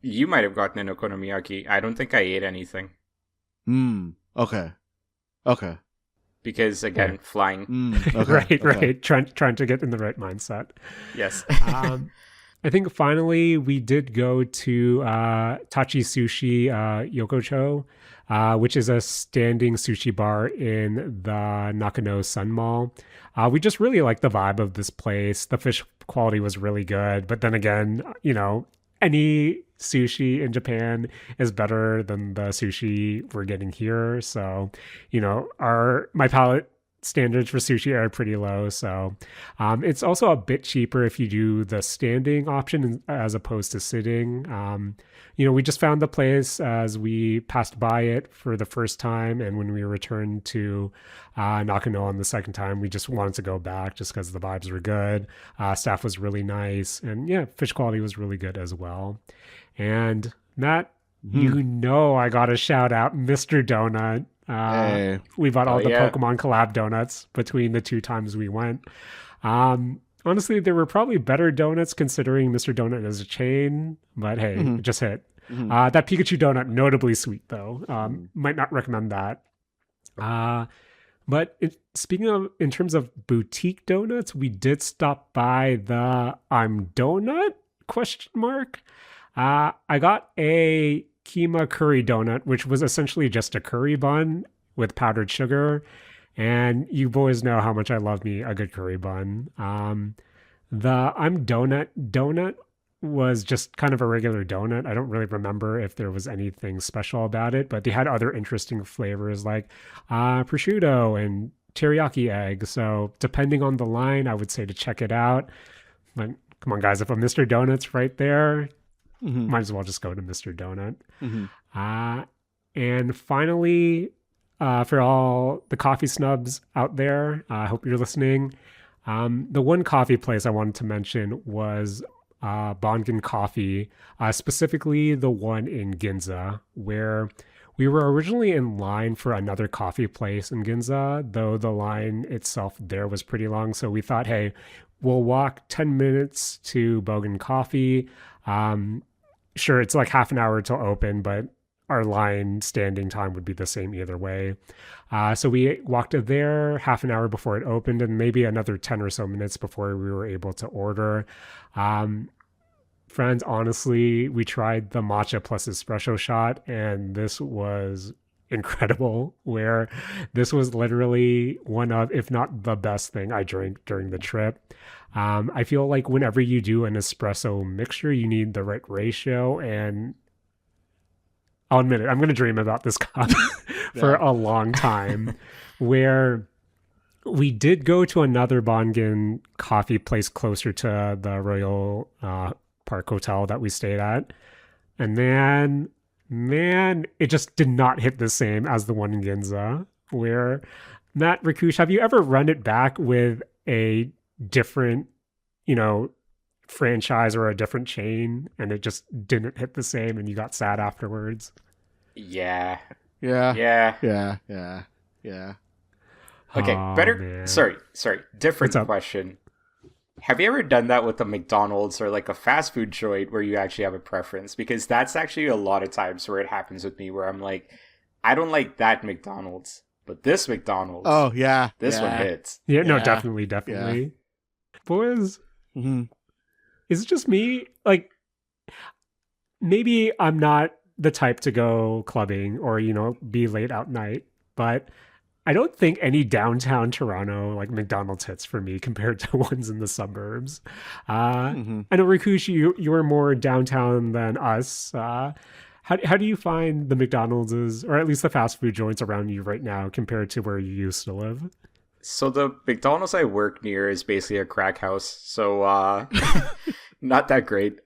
You might have gotten an okonomiyaki. I don't think I ate anything. Okay. Because, again, flying. Okay. Right. Trying to get in the right mindset. Yes. I think finally we did go to Tachi Sushi Yokocho, which is a standing sushi bar in the Nakano Sun Mall. We just really liked the vibe of this place. The fish quality was really good. But then again, any sushi in Japan is better than the sushi we're getting here. So, my palate standards for sushi are pretty low. So it's also a bit cheaper if you do the standing option as opposed to sitting. We just found the place as we passed by it for the first time. And when we returned to Nakano on the second time, we just wanted to go back just because the vibes were good. Staff was really nice. And fish quality was really good as well. And Matt, I got to shout out Mr. Donut. We bought all the Pokemon collab donuts between the two times we went. Honestly, there were probably better donuts considering Mr. Donut is a chain, but hey, it just hit. That Pikachu donut, notably sweet though. Might not recommend that. But speaking of, in terms of boutique donuts, we did stop by the I'm Donut ? I got a Kima curry donut, which was essentially just a curry bun with powdered sugar. And you boys know how much I love me a good curry bun. The I'm Donut was just kind of a regular donut. I don't really remember if there was anything special about it, but they had other interesting flavors like prosciutto and teriyaki egg. So depending on the line, I would say to check it out. But come on, guys, if a Mr. Donut's right there, might as well just go to Mr. Donut. And finally, for all the coffee snubs out there, I hope you're listening. The one coffee place I wanted to mention was Bongen Coffee, specifically the one in Ginza, where we were originally in line for another coffee place in Ginza, though the line itself there was pretty long. So we thought, hey, we'll walk 10 minutes to Bogan Coffee. Sure, it's like half an hour till open, but our line standing time would be the same either way. So we walked there half an hour before it opened and maybe another 10 or so minutes before we were able to order. Friends, honestly, we tried the matcha plus espresso shot, and this was incredible, where this was literally one of, if not the best thing I drank during the trip. I feel like whenever you do an espresso mixture, you need the right ratio, and I'll admit it, I'm going to dream about this cup for a long time, where we did go to another Bongen coffee place closer to the Royal Park Hotel that we stayed at. And then, man, it just did not hit the same as the one in Ginza, where, Matt, Rakush, have you ever run it back with a different, franchise or a different chain, and it just didn't hit the same and you got sad afterwards? Yeah. Yeah. Okay, better. Man. Sorry. Different question. Have you ever done that with a McDonald's or like a fast food joint where you actually have a preference? Because that's actually a lot of times where it happens with me, where I'm like, I don't like that McDonald's, but this McDonald's. Oh yeah, this one hits. Yeah, no, definitely. Yeah. Boys, is it just me? Like, maybe I'm not the type to go clubbing or be late out night, but I don't think any downtown Toronto like McDonald's hits for me compared to ones in the suburbs. I know, Rakush, you were more downtown than us. How do you find the McDonald's, or at least the fast food joints around you right now, compared to where you used to live? So the McDonald's I work near is basically a crack house, so not that great.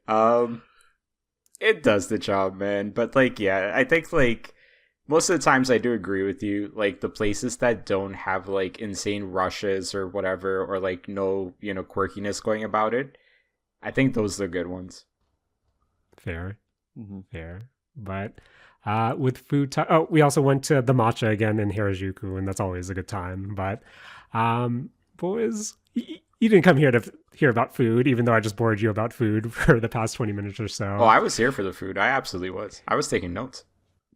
It does the job, man. But I think most of the times I do agree with you. Like, the places that don't have like insane rushes or whatever, or like no, quirkiness going about it, I think those are the good ones. Fair. Fair. But with food time, we also went to the matcha again in Harajuku, and that's always a good time. But boys, you didn't come here to hear about food, even though I just bored you about food for the past 20 minutes or so. Oh, I was here for the food. I absolutely was. I was taking notes.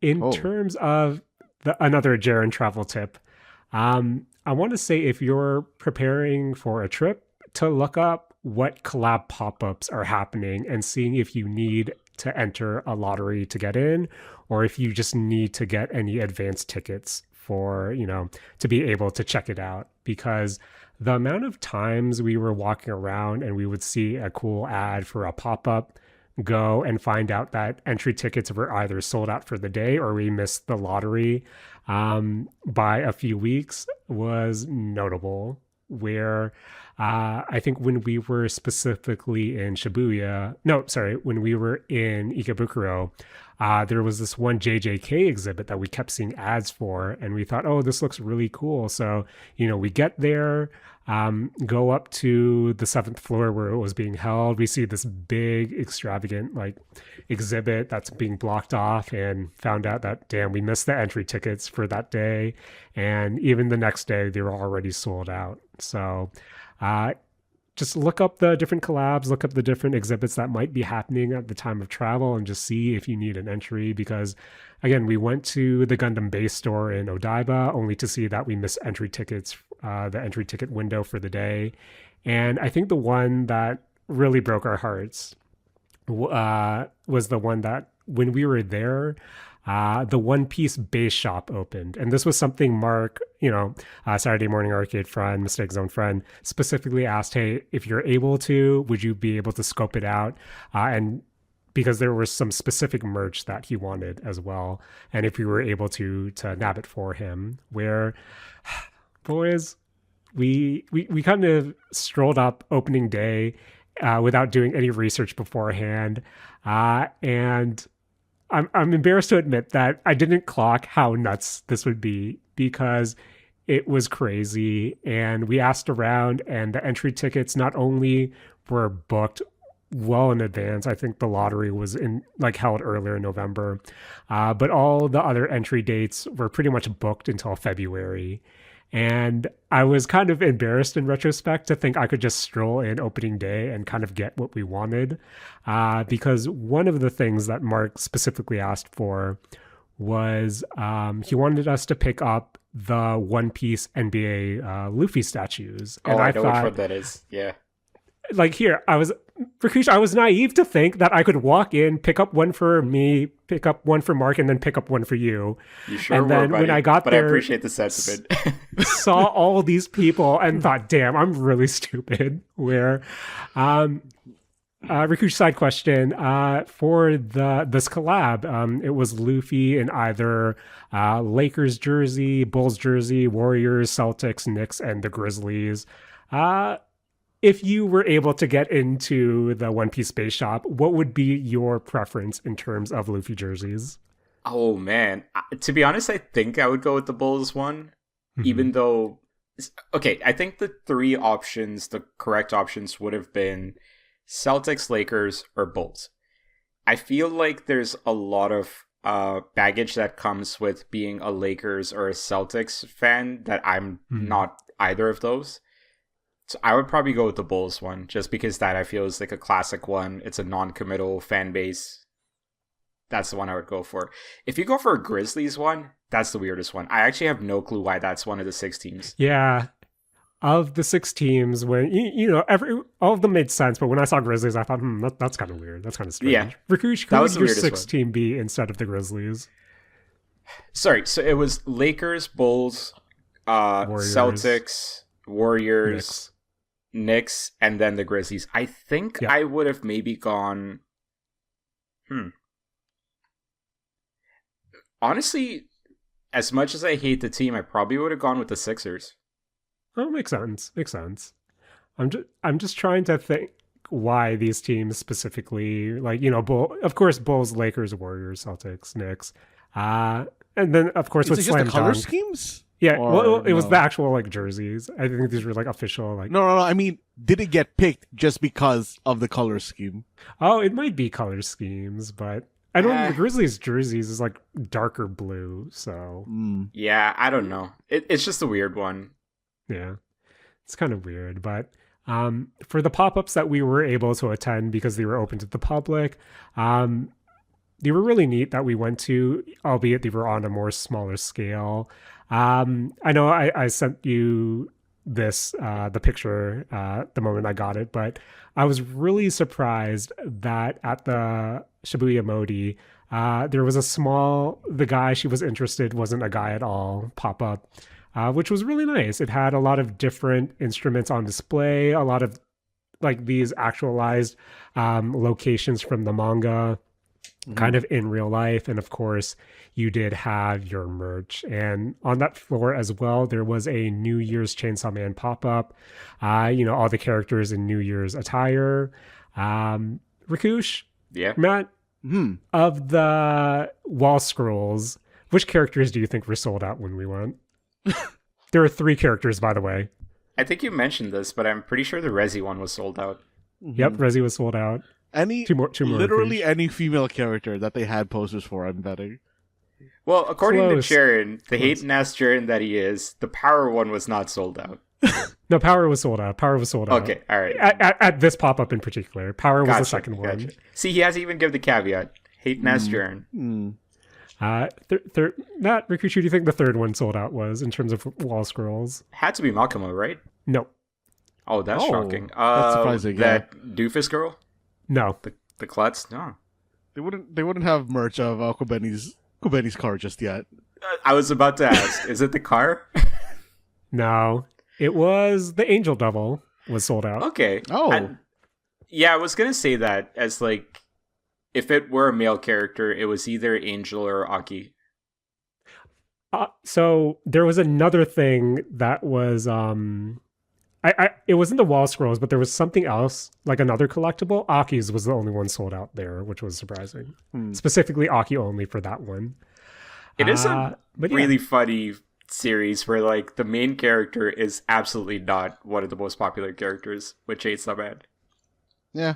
In terms of another Jaren travel tip, I want to say, if you're preparing for a trip, to look up what collab pop-ups are happening and seeing if you need to enter a lottery to get in, or if you just need to get any advance tickets for, to be able to check it out. Because the amount of times we were walking around and we would see a cool ad for a pop-up, go and find out that entry tickets were either sold out for the day or we missed the lottery by a few weeks, was notable. Where I think when we were specifically in when we were in Ikebukuro, there was this one JJK exhibit that we kept seeing ads for, and we thought, oh, this looks really cool. So, we get there, go up to the 7th floor where it was being held. We see this big, extravagant exhibit that's being blocked off, and found out that, damn, we missed the entry tickets for that day. And even the next day, they were already sold out. So just look up the different collabs, look up the different exhibits that might be happening at the time of travel, and just see if you need an entry. Because, again, we went to the Gundam base store in Odaiba only to see that we missed entry tickets, the entry ticket window for the day. And I think the one that really broke our hearts was the one that, when we were there, the One Piece base shop opened. And this was something Mark, Saturday Morning Arcade friend, Mistake Zone friend, specifically asked, hey, if you're able to, would you be able to scope it out? And because there was some specific merch that he wanted as well. And if we were able to nab it for him, where, boys, we kind of strolled up opening day without doing any research beforehand. And I'm embarrassed to admit that I didn't clock how nuts this would be because it was crazy. And we asked around, and the entry tickets not only were booked well in advance. I think the lottery was held earlier in November, but all the other entry dates were pretty much booked until February. And I was kind of embarrassed in retrospect to think I could just stroll in opening day and kind of get what we wanted, because one of the things that Mark specifically asked for was he wanted us to pick up the One Piece NBA Luffy statues. And I know which one that is. Yeah. Rakush, I was naive to think that I could walk in, pick up one for me, pick up one for Mark, and then pick up one for you. You sure and then were, buddy, when I got but there, I appreciate the sentiment. saw all these people and thought, damn, I'm really stupid. Where, Rakush, side question, for this collab, it was Luffy in either Lakers jersey, Bulls jersey, Warriors, Celtics, Knicks, and the Grizzlies. If you were able to get into the One Piece base shop, what would be your preference in terms of Luffy jerseys? Oh, man. To be honest, I think I would go with the Bulls one, even though... Okay, I think the three options, the correct options, would have been Celtics, Lakers, or Bulls. I feel like there's a lot of baggage that comes with being a Lakers or a Celtics fan that I'm not either of those. So I would probably go with the Bulls one, just because that I feel is like a classic one. It's a non-committal fan base. That's the one I would go for. If you go for a Grizzlies one, that's the weirdest one. I actually have no clue why that's one of the 6 teams. Yeah. Of the 6 teams, when all of them made sense, but when I saw Grizzlies, I thought, that's kind of weird. That's kind of strange. Yeah. Rakush, who would your 6th team be instead of the Grizzlies? Sorry, so it was Lakers, Bulls, Warriors, Celtics, Warriors, Knicks, and then the Grizzlies. I think I would have maybe gone... Honestly, as much as I hate the team, I probably would have gone with the Sixers. Oh, makes sense. I'm just trying to think why these teams specifically, of course, Bulls, Lakers, Warriors, Celtics, Knicks, and then of course with Slam Dunk. Color Dunk. Schemes? Yeah, it was the actual jerseys. I think these were official No. I mean, did it get picked just because of the color scheme? Oh, it might be color schemes, but I don't. The Grizzlies jerseys is darker blue, so yeah, I don't know. It's just a weird one. Yeah, it's kind of weird, but for the pop-ups that we were able to attend because they were open to the public, they were really neat that we went to, albeit they were on a more smaller scale. I know I sent you this, the picture, the moment I got it, but I was really surprised that at the Shibuya Modi, there was the guy she was interested wasn't a guy at all pop-up, which was really nice. It had a lot of different instruments on display, a lot of these actualized locations from the manga, kind of in real life. And of course, you did have your merch. And on that floor as well, there was a New Year's Chainsaw Man pop-up, all the characters in New Year's attire. Rakush, Matt, of the wall scrolls, which characters do you think were sold out when we went? There are 3 characters, by the way. I think you mentioned this, but I'm pretty sure the Rezi one was sold out. Yep, Rezi was sold out. Two more literally any female character that they had posters for, I'm betting. Well, according to Jaren, the hating-ass Jaren that he is, the Power one was not sold out. No, Power was sold out. Okay, all right. At this pop-up in particular. Power was the second one. See, he hasn't even given the caveat. Hating-ass Jaren. Matt, Rakush, who do you think the third one sold out was in terms of wall scrolls? Had to be Makima, right? No. Oh, that's shocking. That's surprising. That doofus girl? No. The klutz? No. They wouldn't have merch of Aquabeni's Kubeni's car just yet. I was about to ask, is it the car? No, it was the Angel Devil was sold out. Okay. Oh. Yeah, I was going to say that as like, if it were a male character, it was either Angel or Aki. So there was another thing that was it wasn't the wall scrolls, but there was something else, like another collectible. Aki's was the only one sold out there, which was surprising. Specifically Aki only for that one. It is a really funny series where like the main character is absolutely not one of the most popular characters with Chainsaw Man. Yeah.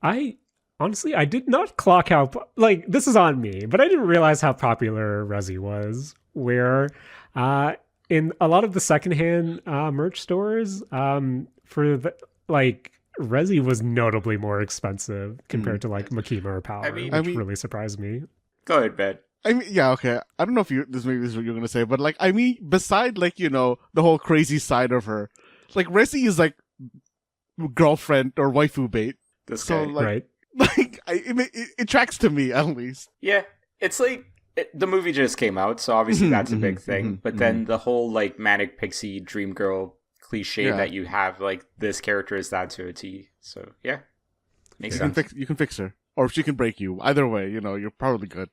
I honestly, I did not clock how like this is on me, but I didn't realize how popular Resi was. Where in a lot of the secondhand merch stores, for the like Resi was notably more expensive compared to like Makima or Power, which really surprised me. Go ahead, Ben. I mean, yeah, okay. I don't know if this is what you're gonna say, but like, I mean, beside like the whole crazy side of her, like Resi is like girlfriend or waifu bait. This so guy. like, Right. like it tracks to me at least. Yeah, it's like the movie just came out, so obviously that's a big thing. But then the whole like manic pixie dream girl cliche that you have, like this character is that to a T. So yeah, makes sense. You can fix her, or she can break you. Either way, you're probably good.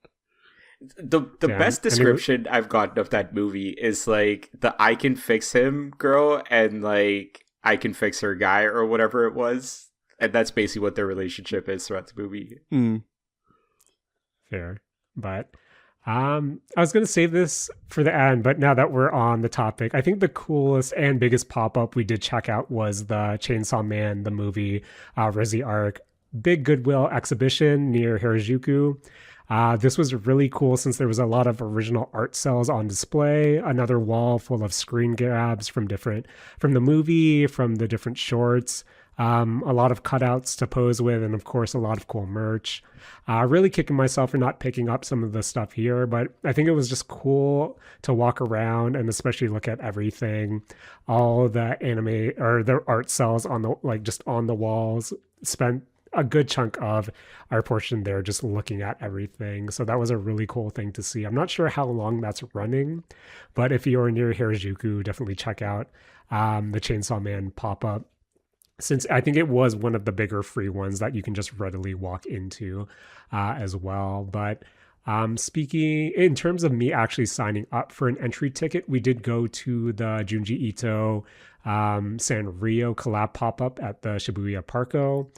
The best description I've gotten of that movie is like the I can fix him girl and like I can fix her guy or whatever it was. And that's basically what their relationship is throughout the movie. Fair. But I was going to save this for the end, but now that we're on the topic, I think the coolest and biggest pop-up we did check out was the Chainsaw Man, the movie, Resi Arc, big Goodwill exhibition near Harajuku. This was really cool since there was a lot of original art cells on display, another wall full of screen grabs from the movie, from the different shorts, a lot of cutouts to pose with, and of course, a lot of cool merch. Really kicking myself for not picking up some of the stuff here, but I think it was just cool to walk around and especially look at everything, all the anime or the art cells on the walls. Spent a good chunk of our portion there just looking at everything. So that was a really cool thing to see. I'm not sure how long that's running, but if you're near Harajuku, definitely check out the Chainsaw Man pop-up, since I think it was one of the bigger free ones that you can just readily walk into as well. But speaking in terms of me actually signing up for an entry ticket, we did go to the Junji Ito Sanrio collab pop-up at the Shibuya Parco.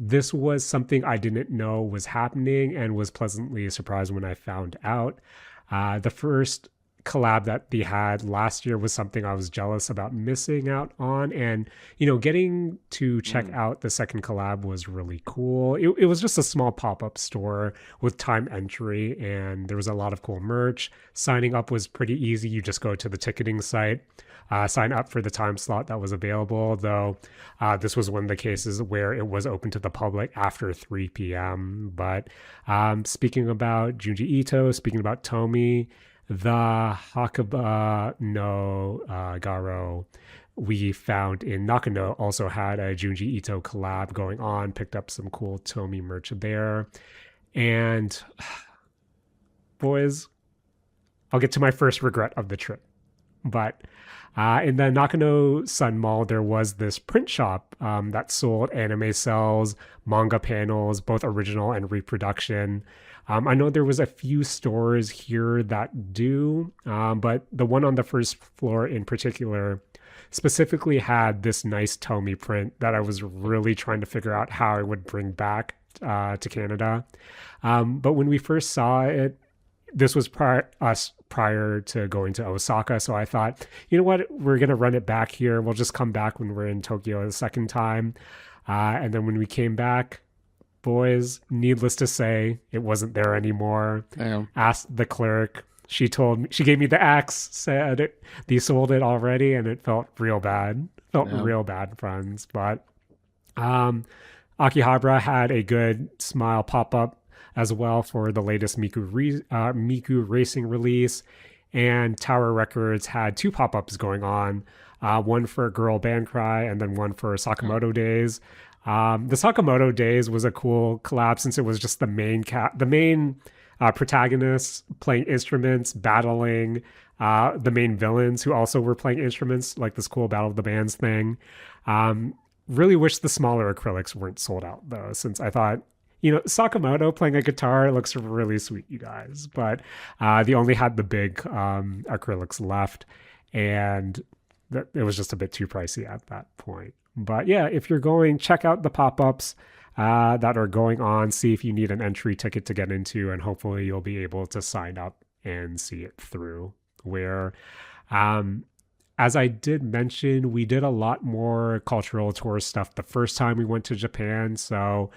This was something I didn't know was happening and was pleasantly surprised when I found out. The first collab that they had last year was something I was jealous about missing out on, and getting to check out the second collab was really cool. It was just a small pop-up store with time entry, and there was a lot of cool merch. Signing up was pretty easy. You just go to the ticketing site, sign up for the time slot that was available, though this was one of the cases where it was open to the public after 3 p.m. But speaking about Junji Ito, speaking about Tomy, the Hakuba no Garo we found in Nakano also had a Junji Ito collab going on, picked up some cool Tomy merch there. And boys, I'll get to my first regret of the trip. But in the Nakano Sun Mall, there was this print shop that sold anime cells, manga panels, both original and reproduction. I know there was a few stores here that do, but the one on the first floor in particular specifically had this nice Tomy print that I was really trying to figure out how I would bring back to Canada. But when we first saw it, this was prior to going to Osaka, so I thought, you know what, we're going to run it back here. We'll just come back when we're in Tokyo the second time. And then when we came back, boys, needless to say, it wasn't there anymore. Damn. Asked the clerk. She gave me the axe, said they sold it already, and it felt real bad. Real bad, friends. But Akihabara had a good smile pop-up as well for the latest Miku Racing release. And Tower Records had 2 pop-ups going on, one for Girl Band Cry and then one for Sakamoto Days. The Sakamoto Days was a cool collab since it was just the main protagonists playing instruments, battling the main villains who also were playing instruments, like this cool Battle of the Bands thing. Really wish the smaller acrylics weren't sold out, though, since I thought, Sakamoto playing a guitar looks really sweet, you guys. But they only had the big acrylics left, and it was just a bit too pricey at that point. But yeah, if you're going, check out the pop-ups that are going on. See if you need an entry ticket to get into, and hopefully you'll be able to sign up and see it through. Where, as I did mention, we did a lot more cultural tour stuff the first time we went to Japan. So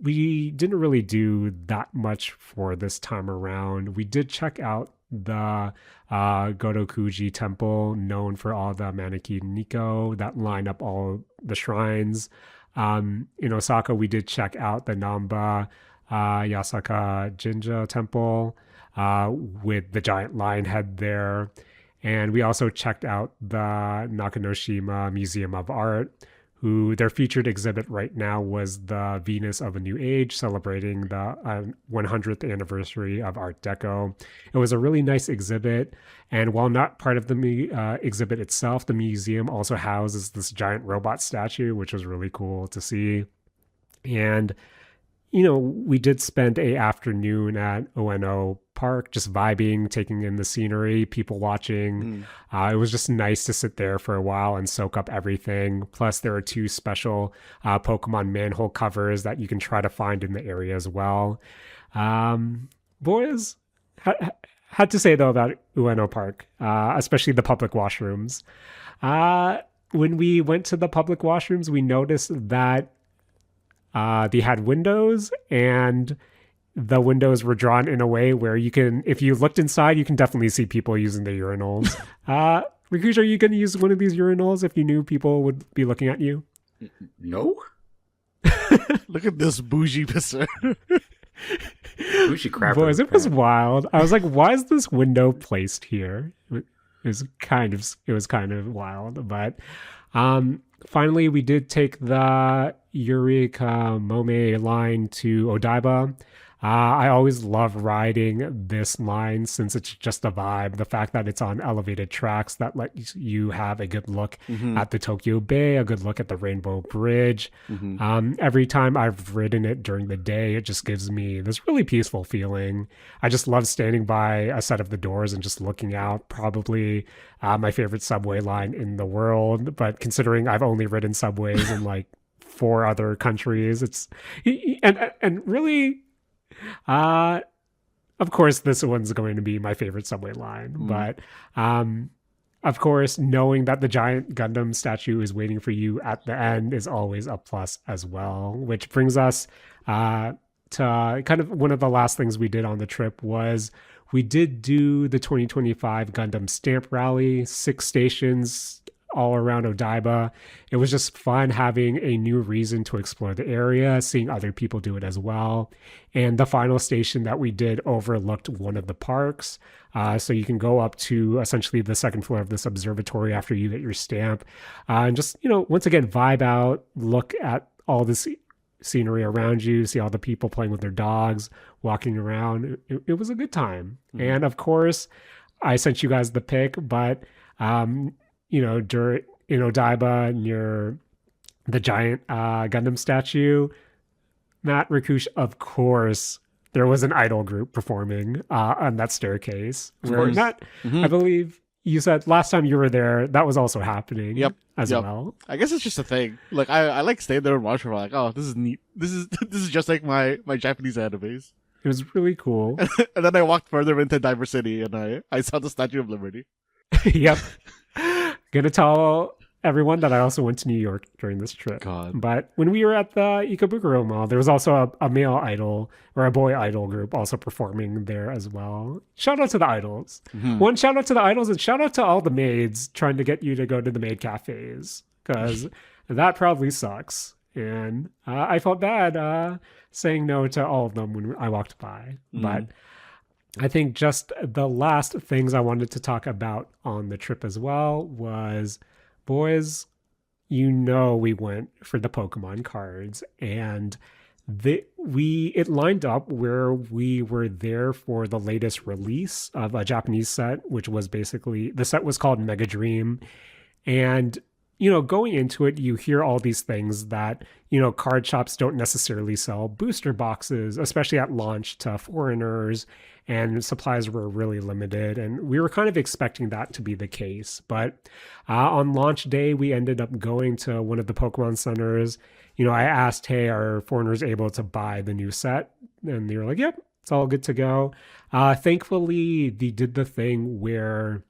we didn't really do that much for this time around. We did check out the Gotokuji temple, known for all the Maneki Niko that line up all the shrines. In Osaka, we did check out the Namba Yasaka Jinja temple with the giant lion head there. And we also checked out the Nakanoshima Museum of Art, who their featured exhibit right now was the Venus of a New Age, celebrating the 100th anniversary of Art Deco. It was a really nice exhibit, and while not part of the exhibit itself, the museum also houses this giant robot statue, which was really cool to see. And we did spend a afternoon at Ono Park, just vibing, taking in the scenery, people watching. It was just nice to sit there for a while and soak up everything. Plus, there are 2 special Pokemon manhole covers that you can try to find in the area as well. Boys, had to say though about Ueno Park, especially the public washrooms. When we went to the public washrooms, we noticed that they had windows, and the windows were drawn in a way where you can, if you looked inside, you can definitely see people using the urinals. Rakush, are you going to use one of these urinals if you knew people would be looking at you? No. Look at this bougie pisser. Bougie crap. Boys, it was wild. I was like, why is this window placed here? It was kind of wild, but finally, we did take the Eureka Mome line to Odaiba. I always love riding this line since it's just a vibe. The fact that it's on elevated tracks that let you have a good look at the Tokyo Bay, a good look at the Rainbow Bridge. Every time I've ridden it during the day, it just gives me this really peaceful feeling. I just love standing by a set of the doors and just looking out. Probably my favorite subway line in the world, but considering I've only ridden subways in like 4 other countries, it's and really. Of course, this one's going to be my favorite subway line, but of course, knowing that the giant Gundam statue is waiting for you at the end is always a plus as well, which brings us to kind of one of the last things we did on the trip was we did do the 2025 Gundam Stamp Rally, 6 stations all around Odaiba. It was just fun having a new reason to explore the area, seeing other people do it as well. And the final station that we did overlooked one of the parks. So you can go up to essentially the second floor of this observatory after you get your stamp. And just, once again, vibe out, look at all this scenery around you, see all the people playing with their dogs, walking around. It was a good time. And of course, I sent you guys the pic, but during in Odaiba near the giant Gundam statue, Matt, Rakush, of course, there was an idol group performing on that staircase. Matt, I believe you said last time you were there, that was also happening as well. I guess it's just a thing. Like I like staying there and watching. Like, oh, this is neat. This is just like my Japanese animes. It was really cool. And then I walked further into Diversity and I saw the Statue of Liberty. Yep. Gonna tell everyone that I also went to New York during this trip. God. But when we were at the Ikebukuro Mall, there was also a male idol or a boy idol group also performing there as well. Shout out to the idols. One shout out to the idols and shout out to all the maids trying to get you to go to the maid cafes, because that probably sucks. And I felt bad saying no to all of them when I walked by. But I think just the last things I wanted to talk about on the trip as well was, boys, we went for the Pokemon cards, and It lined up where we were there for the latest release of a Japanese set, which was basically the set was called Mega Dream. And going into it, you hear all these things that, card shops don't necessarily sell booster boxes, especially at launch to foreigners, and supplies were really limited. And we were kind of expecting that to be the case. But on launch day, we ended up going to one of the Pokemon centers. I asked, hey, are foreigners able to buy the new set? And they were like, yep, it's all good to go. Thankfully, they did the thing where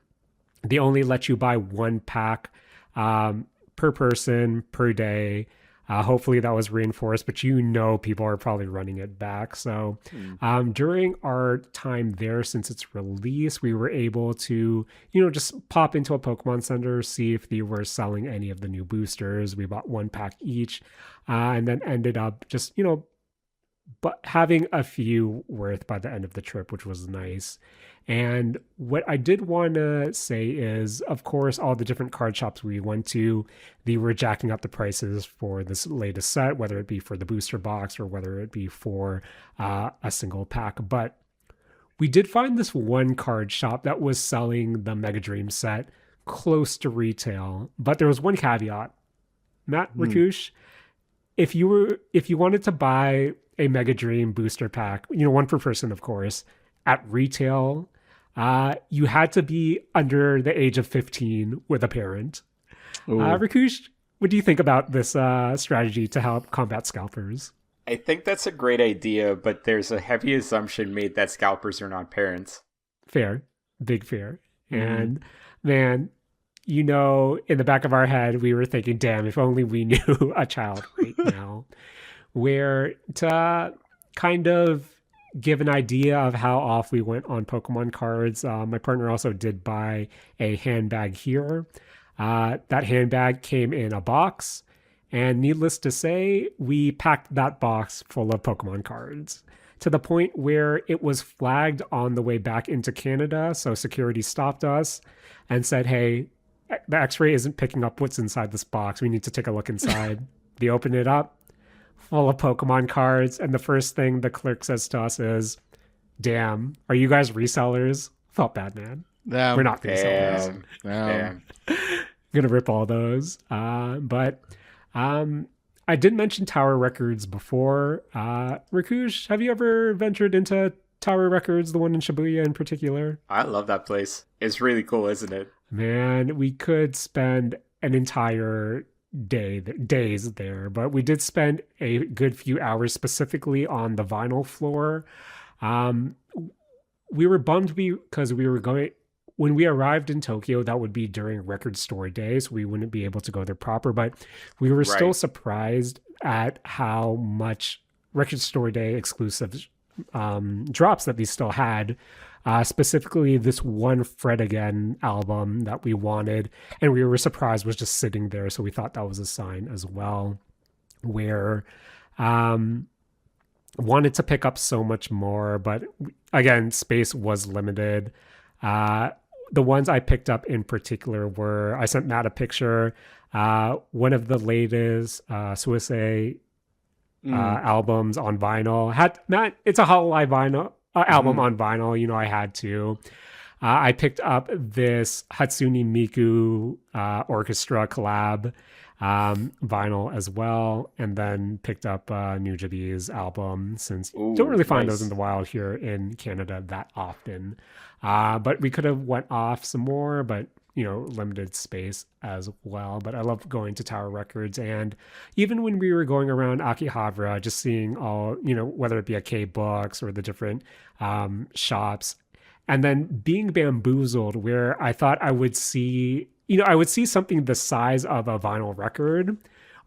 they only let you buy one pack per person per day. Hopefully that was reinforced, but people are probably running it back. So during our time there, since its release, we were able to, just pop into a Pokemon Center, see if they were selling any of the new boosters. We bought one pack each, and then ended up just, but having a few worth by the end of the trip, which was nice. And what I did want to say is, of course, all the different card shops we went to, they were jacking up the prices for this latest set, whether it be for the booster box or whether it be for a single pack. But we did find this one card shop that was selling the Mega Dream set close to retail. But there was one caveat. Matt, Rakush, if you wanted to buy a Mega Dream booster pack, one per person, of course, at retail, you had to be under the age of 15 with a parent. Rakush, what do you think about this strategy to help combat scalpers? I think that's a great idea, but there's a heavy assumption made that scalpers are not parents. Fair. Big fair. And man, in the back of our head, we were thinking, damn, if only we knew a child right now. Where to kind of give an idea of how off we went on Pokemon cards, my partner also did buy a handbag here. That handbag came in a box, and needless to say, we packed that box full of Pokemon cards to the point where it was flagged on the way back into Canada. So security stopped us and said, hey, the x-ray isn't picking up what's inside this box. We need to take a look inside. They open it up, full of Pokemon cards, and the first thing the clerk says to us is, damn, are you guys resellers? Felt bad, man. We're not resellers. Gonna rip all those. But I did mention Tower Records before. Rakush, have you ever ventured into Tower Records, the one in Shibuya in particular? I love that place. It's really cool, isn't it? Man, we could spend an entire days there, but we did spend a good few hours specifically on the vinyl floor. We were bummed because we were going, when we arrived in Tokyo, that would be during Record Store Day, so we wouldn't be able to go there proper, but we were still surprised at how much Record Store Day exclusive drops that they still had. Specifically this one Fred Again album that we wanted, and we were surprised was just sitting there, so we thought that was a sign as well, where wanted to pick up so much more, but again, space was limited. The ones I picked up in particular were, I sent Matt a picture, one of the latest Suicide albums on vinyl. Matt, it's a Hololive vinyl album on vinyl. I had to. I picked up this Hatsune Miku orchestra collab vinyl as well, and then picked up Nujabi's album, since don't really find those in the wild here in Canada that often. But we could have went off some more, but limited space as well. But I love going to Tower Records, and even when we were going around Akihabara, just seeing all, whether it be a K-Books or the different shops, and then being bamboozled where I thought I would see, I would see something the size of a vinyl record,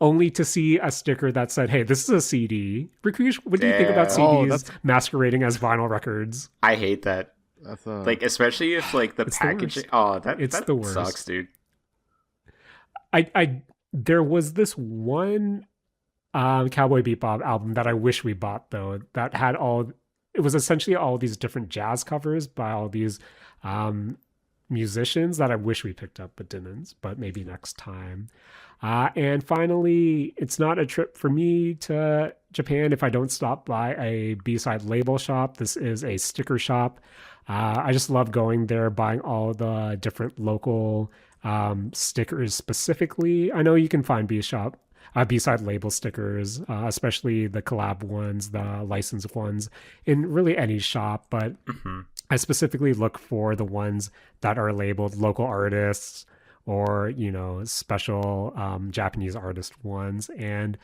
only to see a sticker that said, hey, this is a CD. Rakush, what do you think about CDs masquerading as vinyl records? I hate that. Especially if the packaging. That the worst. Sucks, dude. There was this one Cowboy Bebop album that I wish we bought, though, that had it was essentially all these different jazz covers by all these musicians that I wish we picked up but didn't, but maybe next time. And finally, it's not a trip for me to Japan if I don't stop by a B-side label shop. This is a sticker shop. I just love going there, buying all the different local stickers specifically. I know you can find B-side label stickers, especially the collab ones, the licensed ones, in really any shop. But I specifically look for the ones that are labeled local artists or, special Japanese artist ones. And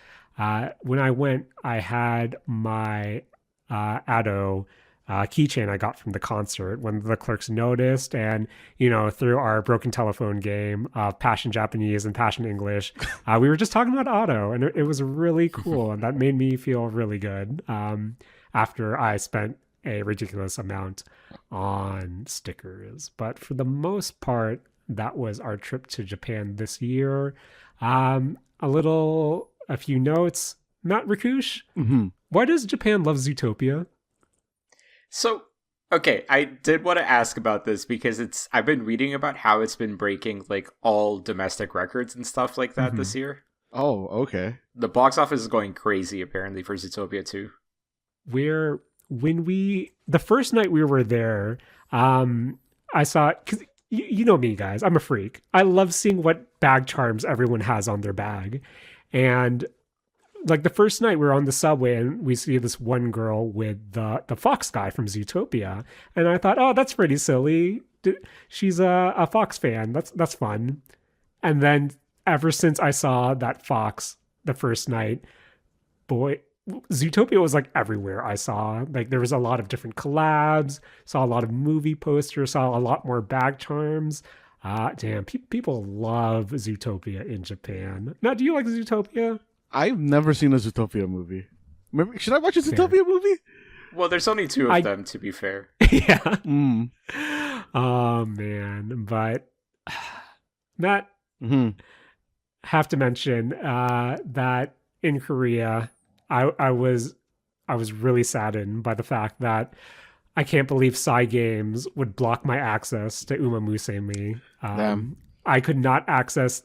when I went, I had my Ado keychain I got from the concert when the clerks noticed, and through our broken telephone game of Passion Japanese and Passion English, we were just talking about Otto, and it was really cool, and that made me feel really good after I spent a ridiculous amount on stickers. But for the most part, that was our trip to Japan this year. A few notes. Matt Rakush, why does Japan love Zootopia? So, okay, I did want to ask about this because I've been reading about how it's been breaking like all domestic records and stuff like that this year. Oh, okay. The box office is going crazy apparently for Zootopia 2. The first night we were there, I saw, because you know me, guys, I'm a freak. I love seeing what bag charms everyone has on their bag. And like the first night we were on the subway and we see this one girl with the fox guy from Zootopia. And I thought, oh, that's pretty silly. She's a fox fan. That's fun. And then ever since I saw that fox the first night, boy, Zootopia was like everywhere I saw. Like there was a lot of different collabs, saw a lot of movie posters, saw a lot more bag charms. People love Zootopia in Japan. Now, do you like Zootopia? I've never seen a Zootopia movie. Should I watch a Zootopia movie? Well, there's only two of them, to be fair. Yeah. Oh, man. But, Matt, have to mention that in Korea, I was really saddened by the fact that I can't believe Psy Games would block my access to Uma Musume. I could not access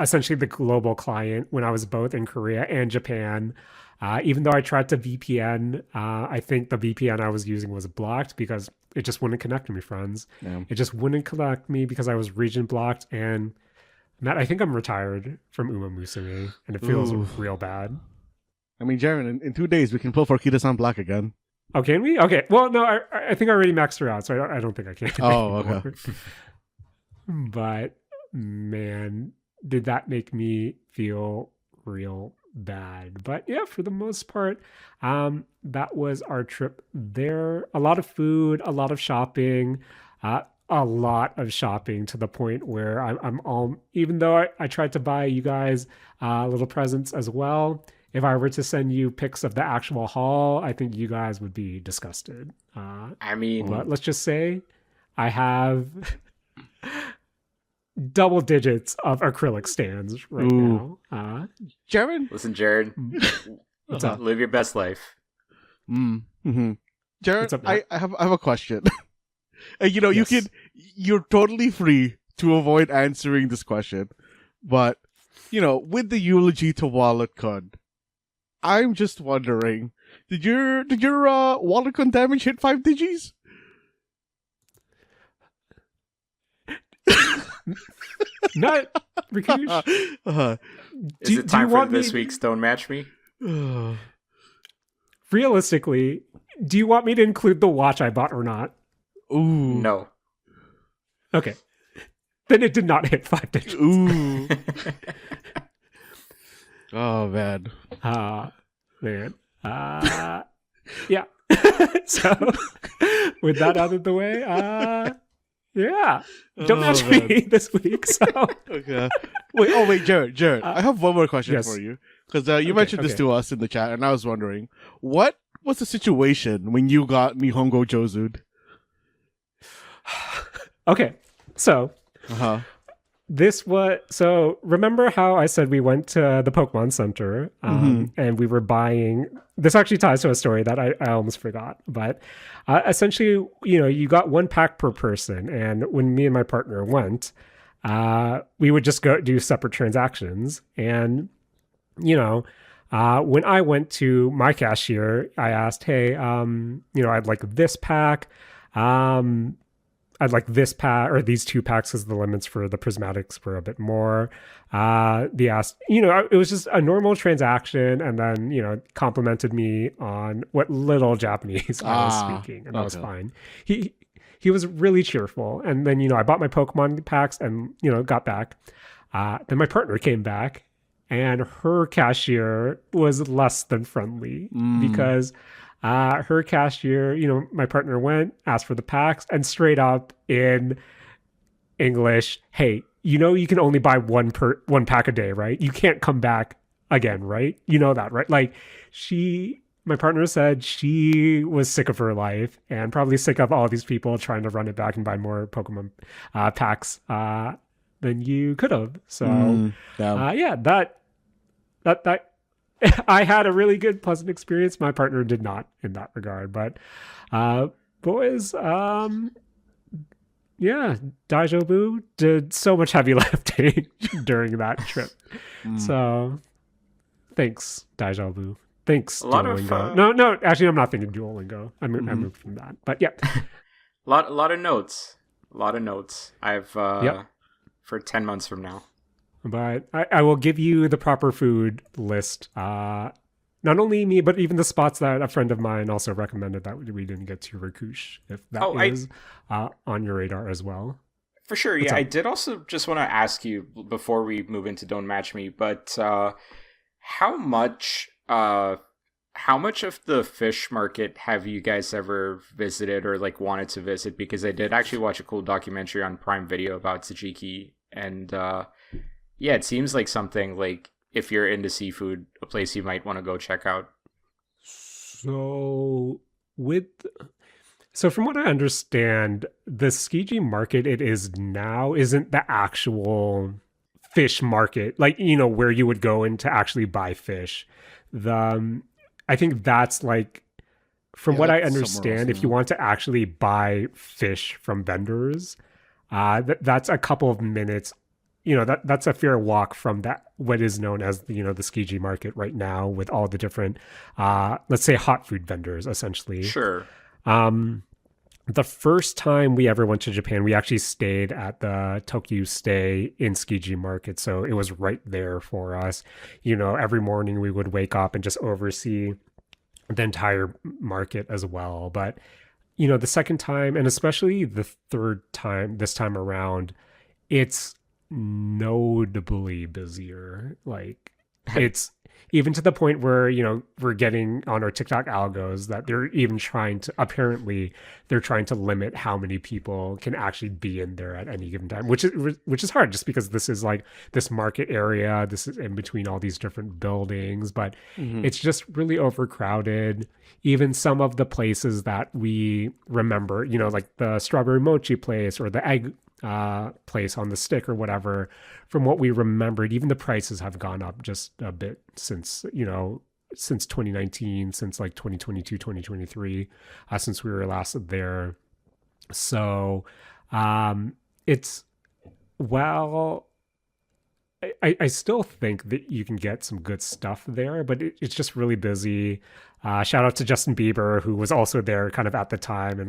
essentially the global client when I was both in Korea and Japan. Even though I tried to VPN, I think the VPN I was using was blocked because it just wouldn't connect to me, friends. Yeah. It just wouldn't connect me because I was region blocked. And Matt, I think I'm retired from Uma Musume, and it feels real bad. I mean, Jaren, in 2 days we can pull for Kita-san Black again. Oh, can we? Okay. Well, no, I think I already maxed her out, so I don't think I can. Oh, okay. But man, did that make me feel real bad. But yeah, for the most part, that was our trip there. A lot of food, a lot of shopping, to the point where I'm all, even though I tried to buy you guys little presents as well, if I were to send you pics of the actual haul, I think you guys would be disgusted. But let's just say I have double digits of acrylic stands right now. Jaren? Listen, Jaren. What's up? Live your best life. Jaren, I have a question. And Yes. you're totally free to avoid answering this question. But, with the eulogy to WalletCon, I'm just wondering, did your WalletCon damage hit 5 digis? Not Rakush. Is it time for this week's Don't Match Me? Realistically, do you want me to include the watch I bought or not? Ooh. No. Okay. Then it did not hit 5 digits. Ooh. Oh, man. Man. Yeah. So, with that out of the way, yeah. Don't match me this week. So, okay. Wait, Jared. I have one more question for you. Because you mentioned this to us in the chat, and I was wondering, what was the situation when you got Nihongo Jouzu'd? Okay. So, remember how I said we went to the Pokemon Center and we were buying, this actually ties to a story that I almost forgot, but essentially, you got one pack per person. And when me and my partner went, we would just go do separate transactions. And, when I went to my cashier, I asked, hey, I'd like this pack. I'd like this pack or these 2 packs because the limits for the prismatics were a bit more. They asked, it was just a normal transaction, and then, complimented me on what little Japanese I was speaking, and that was fine. He was really cheerful. And then, I bought my Pokemon packs and, got back. Then my partner came back, and her cashier was less than friendly because her cashier, my partner went, asked for the packs, and straight up in English, hey, you can only buy one pack a day, right? You can't come back again, right? You know that, right? Like my partner said she was sick of her life and probably sick of all these people trying to run it back and buy more Pokemon packs than you could have. So that I had a really good, pleasant experience. My partner did not in that regard. But boys, Daijobu did so much heavy lifting during that trip. So thanks, Daijobu. Thanks, Duolingo. No, actually, I'm not thinking Duolingo. I moved from that. But yeah. lot of notes. I've for 10 months from now. But I will give you the proper food list. Not only me, but even the spots that a friend of mine also recommended that we didn't get to, Rakush, if that is on your radar as well. For sure, yeah. I did also just want to ask you before we move into Don't Match Me, but how much of the fish market have you guys ever visited or like wanted to visit? Because I did actually watch a cool documentary on Prime Video about Tsujiki, and yeah, it seems like something like if you're into seafood, a place you might want to go check out. So from what I understand, the Tsukiji market it is now isn't the actual fish market, like, where you would go in to actually buy fish. I think that's like, from what I understand, if you want to actually buy fish from vendors, that's a couple of minutes. That's a fair walk from that, what is known as, the Tsukiji market right now with all the different, let's say hot food vendors, essentially. Sure. The first time we ever went to Japan, we actually stayed at the Tokyo Stay in Tsukiji market. So it was right there for us. Every morning we would wake up and just oversee the entire market as well. But, the second time, and especially the third time, this time around, it's notably busier. Like, it's even to the point where we're getting on our TikTok algos that they're even trying to limit how many people can actually be in there at any given time, which is hard just because this is like this market area, this is in between all these different buildings, but it's just really overcrowded. Even some of the places that we remember, like the strawberry mochi place or the egg place on the stick or whatever, from what we remembered, even the prices have gone up just a bit since 2019, since like 2022, 2023, since we were last there. So it's, well, I still think that you can get some good stuff there, but it's just really busy. Shout out to Justin Bieber, who was also there kind of at the time,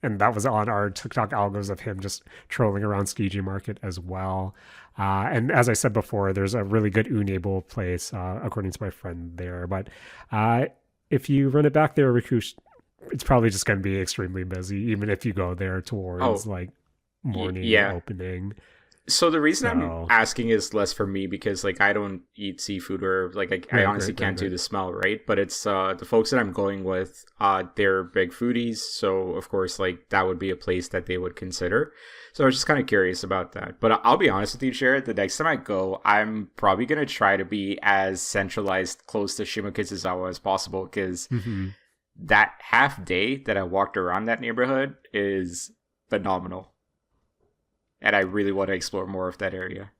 and that was on our TikTok algos of him just trolling around Tsukiji Market as well. And as I said before, there's a really good Unable place, according to my friend there. But if you run it back there, Rakush, it's probably just going to be extremely busy, even if you go there towards like morning opening. So the reason I'm asking is less for me because like I don't eat seafood or like I honestly can't do the smell, right? But it's the folks that I'm going with, they're big foodies, so of course like that would be a place that they would consider. So I was just kind of curious about that. But I'll be honest with you, Jared, the next time I go, I'm probably gonna try to be as centralized close to Shimokitsuzawa as possible because that half day that I walked around that neighborhood is phenomenal. and I really want to explore more of that area.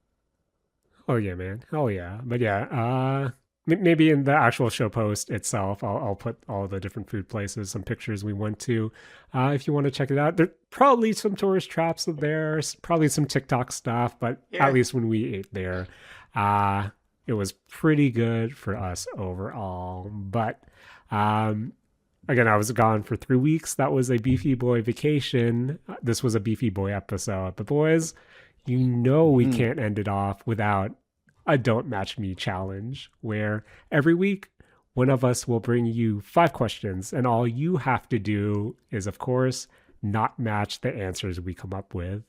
Oh yeah, man. Oh yeah. But yeah, maybe in the actual show post itself, I'll put all the different food places, some pictures we went to. If you want to check it out, there's probably some tourist traps there, probably some TikTok stuff, but Yeah. at least when we ate there, it was pretty good for us overall. But again, I was gone for 3 weeks. That was a Beefy Boy vacation. This was a Beefy Boy episode. But boys, you know we can't end it off without a Don't Match Me challenge, where every week one of us will bring you 5 questions, and all you have to do is, of course, not match the answers we come up with.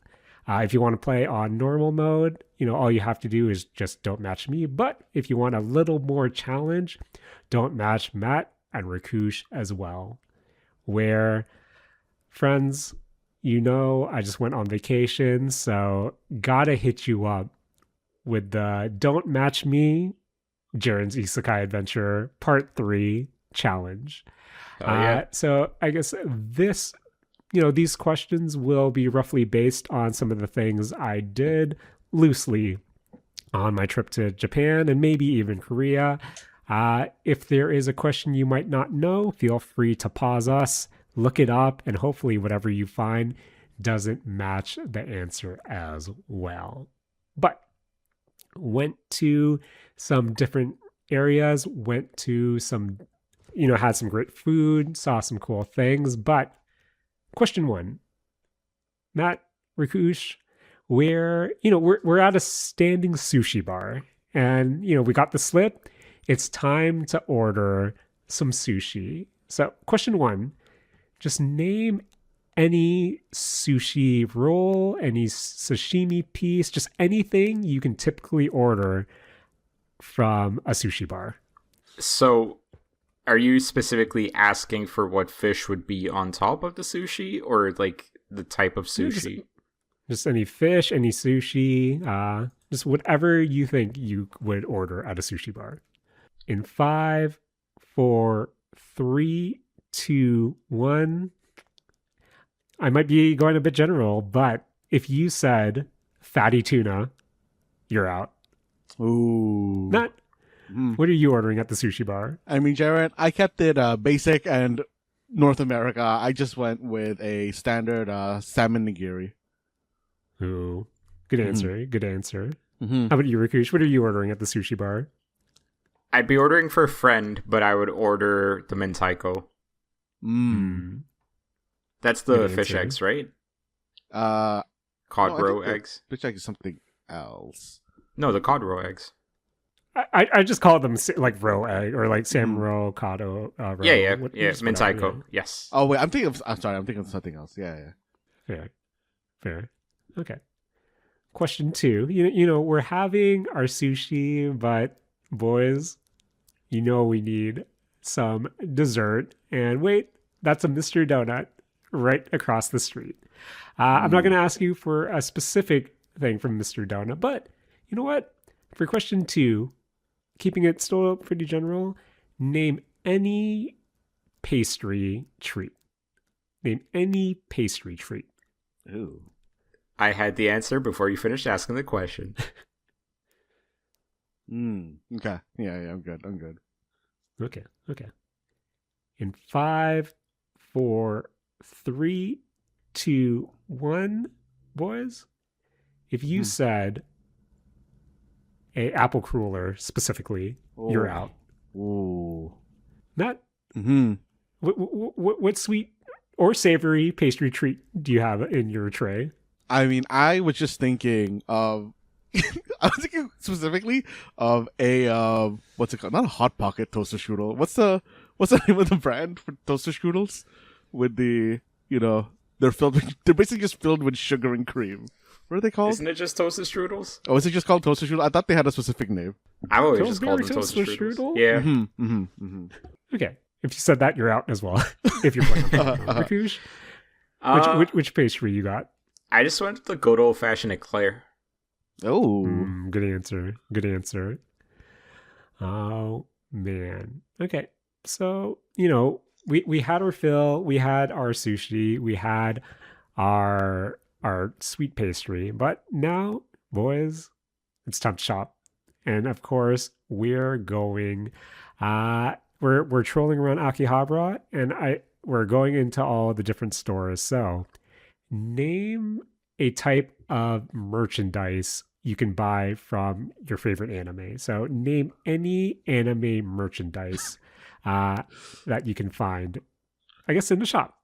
If you want to play on normal mode, all you have to do is just don't match me. But if you want a little more challenge, don't match Matt and Rakush as well. Where, friends, I just went on vacation, so gotta hit you up with the Don't Match Me, Jaren's Isekai Adventure Part 3 challenge. Oh, yeah. So I guess these questions will be roughly based on some of the things I did loosely on my trip to Japan and maybe even Korea. If there is a question you might not know, feel free to pause us, look it up, and hopefully whatever you find doesn't match the answer as well. But went to some different areas, went to some, had some great food, saw some cool things. But question 1, Matt, Rakush, we're at a standing sushi bar, and we got the slip. It's time to order some sushi. So question 1, just name any sushi roll, any sashimi piece, just anything you can typically order from a sushi bar. So, are you specifically asking for what fish would be on top of the sushi, or like the type of sushi? Just any fish, any sushi, just whatever you think you would order at a sushi bar. In 5, 4, 3, 2, 1. I might be going a bit general, but if you said fatty tuna, you're out. Ooh. Matt, what are you ordering at the sushi bar? I mean, Jaren, I kept it basic and North America. I just went with a standard salmon nigiri. Ooh, good answer. Good answer. Mm-hmm. How about you, Rakush? What are you ordering at the sushi bar? I'd be ordering for a friend, but I would order the mentaiko. That's the fish eggs, right? Cod roe eggs. Fish egg is something else. No, the cod roe eggs. I just call them like roe egg or like salmon roe, cod roe. Yeah. Mentaiko. Yes. Oh wait, I'm thinking of something else. Yeah. Fair. Okay. Question 2. We're having our sushi, but boys, we need some dessert. And wait, that's a Mr. Donut right across the street. I'm not going to ask you for a specific thing from Mr. Donut, but you know what? For question 2, keeping it still pretty general, name any pastry treat. Name any pastry treat. Ooh. I had the answer before you finished asking the question. Okay. Yeah, I'm good. Okay. In 5, 4, 3, 2, 1, boys. If you said a apple cruller specifically, you're out. Ooh. Matt, what sweet or savory pastry treat do you have in your tray? I mean, I was just thinking of I was thinking specifically of a what's it called? Not a hot pocket toaster strudel. What's the name of the brand for toaster strudels? With the they're basically just filled with sugar and cream. What are they called? Isn't it just toaster strudels? Oh, is it just called toaster strudel? I thought they had a specific name. I've always just called them toaster strudels. Yeah. Okay. If you said that, you're out as well. If you're playing Rakush. Which pastry you got? I just went with the good old fashioned eclair. Oh, good answer. Oh man. Okay. So, we had our fill, we had our sushi, we had our our sweet pastry. But now, boys, it's time to shop. And of course, we're going we're trolling around Akihabara, and we're going into all the different stores. So name a type of merchandise you can buy from your favorite anime. So name any anime merchandise that you can find, I guess, in the shop.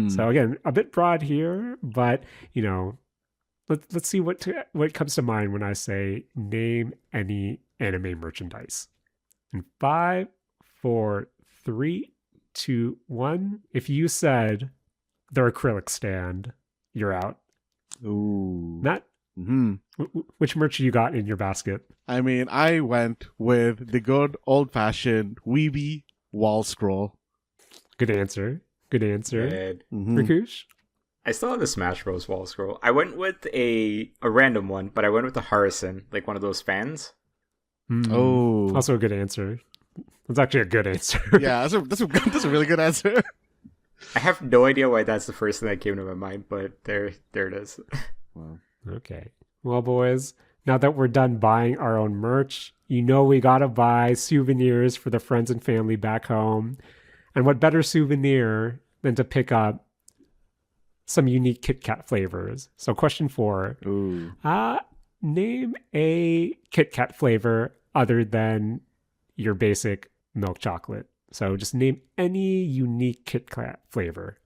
So again, a bit broad here, but let's see what comes to mind when I say name any anime merchandise. In 5, 4, 3, 2, 1. If you said the acrylic stand, you're out. Ooh. Matt, which merch you got in your basket? I mean, I went with the good old-fashioned Weeby wall scroll. Good answer. Good answer. Good. Rakush? I still have the Smash Bros. Wall scroll. I went with a random one, but I went with the Harrison, like one of those fans. Oh. Also a good answer. That's actually a good answer. Yeah, that's a really good answer. I have no idea why that's the first thing that came to my mind, but there it is. Wow. Okay. Well, boys, now that we're done buying our own merch, we gotta buy souvenirs for the friends and family back home. And what better souvenir than to pick up some unique Kit Kat flavors? So question 4. Ooh. Name a Kit Kat flavor other than your basic milk chocolate. So just name any unique Kit Kat flavor.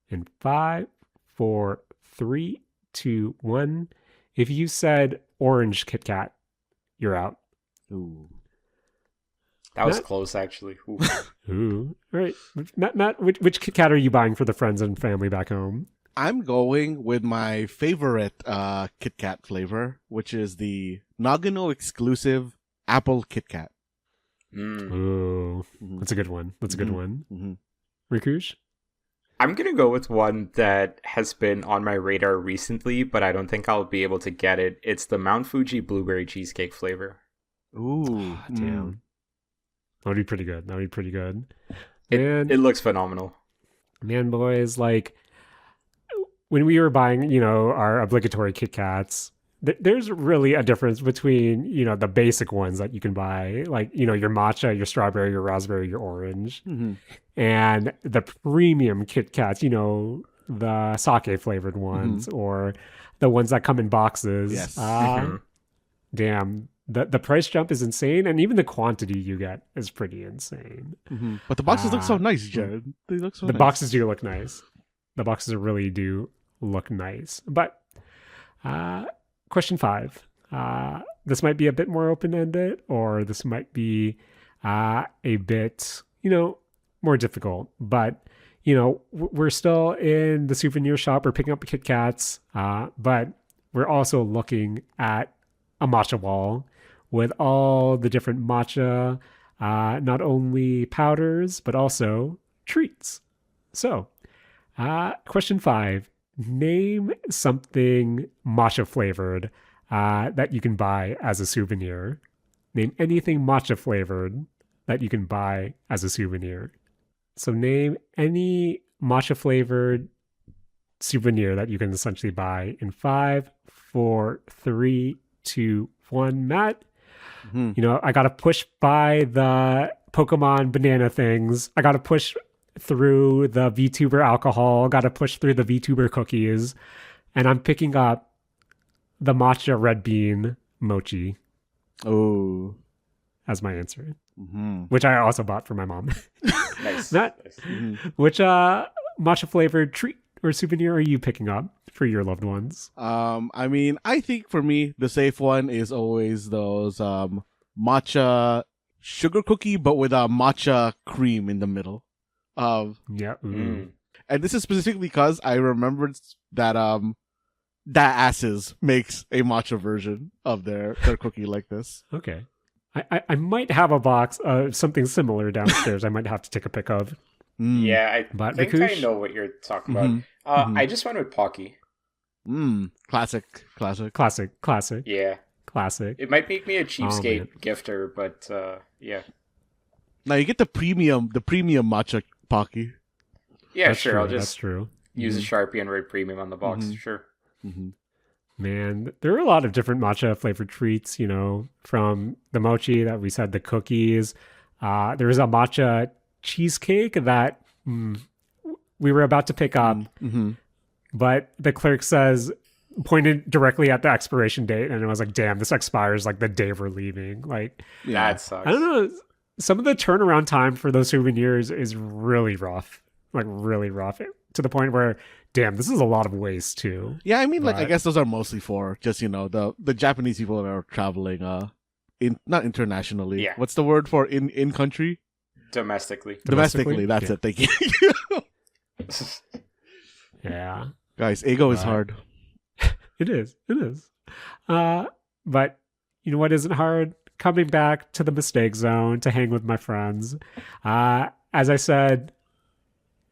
In 5, 4, 3, 2, 1. If you said orange Kit Kat, you're out. Ooh. That was Matt? close, actually. Ooh. Ooh. All right. Matt, which Kit Kat are you buying for the friends and family back home? I'm going with my favorite Kit Kat flavor, which is the Nagano exclusive apple Kit Kat. Ooh. That's a good one. That's a good one. Rakush? I'm going to go with one that has been on my radar recently, but I don't think I'll be able to get it. It's the Mount Fuji blueberry cheesecake flavor. Ooh. Damn. That would be pretty good. It looks phenomenal. Man, boys, like when we were buying, our obligatory Kit Kats, there's really a difference between, the basic ones that you can buy, like, your matcha, your strawberry, your raspberry, your orange, and the premium Kit Kats, the sake flavored ones, or the ones that come in boxes. Yes. Damn. The price jump is insane, and even the quantity you get is pretty insane. But the boxes look so nice, Jared. They look so nice. The boxes do look nice. The boxes really do look nice. But question 5. This might be a bit more open-ended, or this might be a bit, more difficult. But, we're still in the souvenir shop. We're picking up Kit Kats, but we're also looking at a matcha wall with all the different matcha, not only powders, but also treats. So, question 5. Name something matcha flavored that you can buy as a souvenir. Name anything matcha flavored that you can buy as a souvenir. So name any matcha flavored souvenir that you can essentially buy in 5, 4, 3, 2, 1. Matt, I got to push by the Pokemon banana things. I got to push through the VTuber alcohol. Got to push through the VTuber cookies. And I'm picking up the matcha red bean mochi. Oh. As my answer. Which I also bought for my mom. Nice. Matt, which matcha flavored treat or souvenir are you picking up for your loved ones? I mean, I think for me, the safe one is always those matcha sugar cookie, but with a matcha cream in the middle. Yeah. And this is specifically because I remembered that that Asses makes a matcha version of their cookie like this. Okay. I might have a box of something similar downstairs. I might have to take a pic of. Yeah, I But think Rakush? I know what you're talking about. I just went with Pocky. Classic. Classic. Yeah. Classic. It might make me a cheapskate man. gifter, but yeah. Now you get the premium matcha Pocky. Yeah, That's sure. true. I'll That's just true. use a Sharpie and write premium on the box. Sure. Mm-hmm. Man, there are a lot of different matcha flavored treats, you know, from the mochi that we said, the cookies. There was a matcha cheesecake that we were about to pick up, Mm-hmm. but the clerk pointed directly at the expiration date, and it was like, damn, this expires like the day we're leaving. Like, Yeah, it sucks. I don't know. Some of the turnaround time for those souvenirs is really rough, like really rough, to the point where, damn, this is a lot of waste too. Yeah, I mean, like, I But- guess those are mostly for just, you know, the Japanese people that are traveling, not internationally. Yeah. What's the word for in country? Domestically. Domestically, that's Yeah. it. Thank you. Yeah. Guys, ego is Right. hard. It is. It is. But you know what isn't hard? Coming back to the mistake zone to hang with my friends. As I said,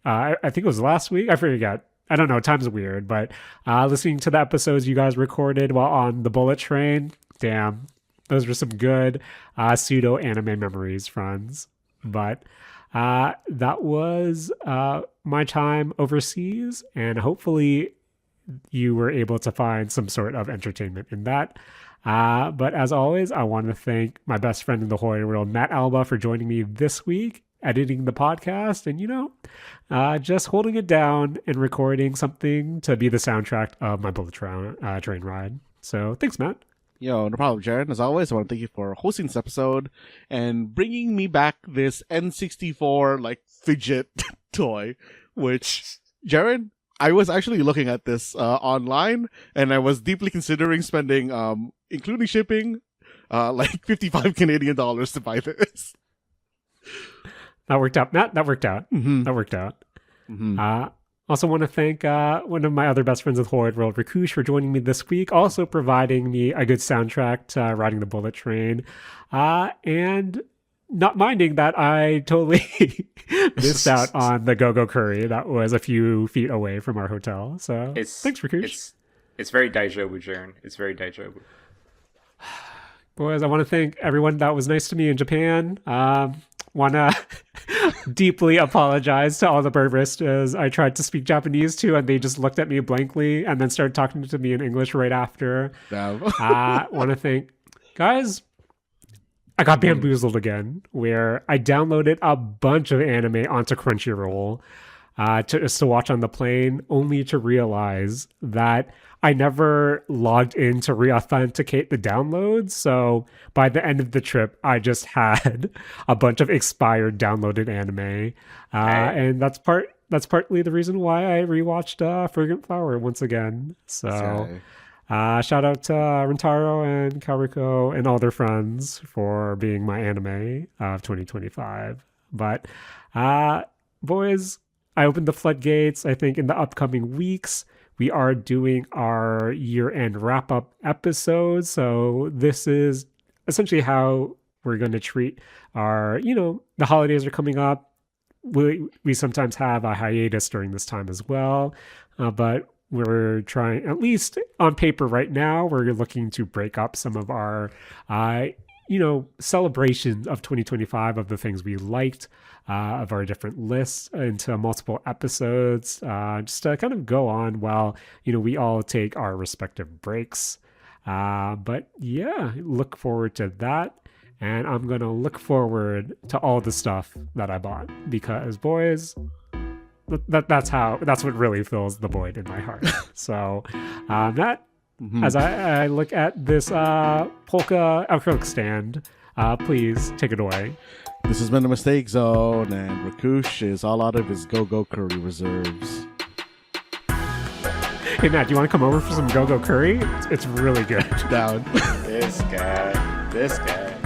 I think it was last week. I forget. I don't know. Time's weird. But listening to the episodes you guys recorded while on the bullet train, damn, those were some good pseudo anime memories, friends. But that was my time overseas, and hopefully you were able to find some sort of entertainment in that. But as always, I want to thank my best friend in the whole world, Matt Alba, for joining me this week, editing the podcast, and, you know, just holding it down and recording something to be the soundtrack of my bullet train ride. So thanks, Matt. Yo, no problem, Jaren. As always, I want to thank you for hosting this episode and bringing me back this N64 like fidget toy, which, Jaren, I was actually looking at this online, and I was deeply considering spending, including shipping, like 55 Canadian dollars to buy this. That worked out, Matt. That worked out. Mm-hmm. That worked out. Mm-hmm. Also want to thank one of my other best friends with Horrid World, Rakush, for joining me this week, also providing me a good soundtrack to Riding the Bullet Train, and not minding that I totally missed out on the Go-Go Curry that was a few feet away from our hotel. So thanks, Rakush. It's very daijoubu, Jaren. It's very daijoubu. Boys, I want to thank everyone that was nice to me in Japan. Want to deeply apologize to all the baristas I tried to speak Japanese to, and they just looked at me blankly and then started talking to me in English right after. Want to thank, guys, I got bamboozled again, where I downloaded a bunch of anime onto Crunchyroll just to watch on the plane, only to realize that I never logged in to re-authenticate the downloads. So by the end of the trip, I just had a bunch of expired downloaded anime. And that's partly the reason why I rewatched Fragrant Flower once again. So shout out to Rentaro and Karuko and all their friends for being my anime of 2025. But boys, I opened the floodgates. I think in the upcoming weeks, we are doing our year-end wrap-up episode. So this is essentially how we're going to treat our, you know, the holidays are coming up. We sometimes have a hiatus during this time as well. But we're trying, at least on paper right now, we're looking to break up some of our, you know, celebrations of 2025 of the things we liked, of our different lists into multiple episodes, just to kind of go on while, you know, we all take our respective breaks. But yeah, look forward to that. And I'm going to look forward to all the stuff that I bought, because boys, that's what really fills the void in my heart. So, Matt, as I look at this polka acrylic stand, please take it away. This has been the Mistake Zone, and Rakush is all out of his Go-Go Curry reserves. Hey, Matt, do you want to come over for some Go-Go Curry? It's really good. Down. This guy.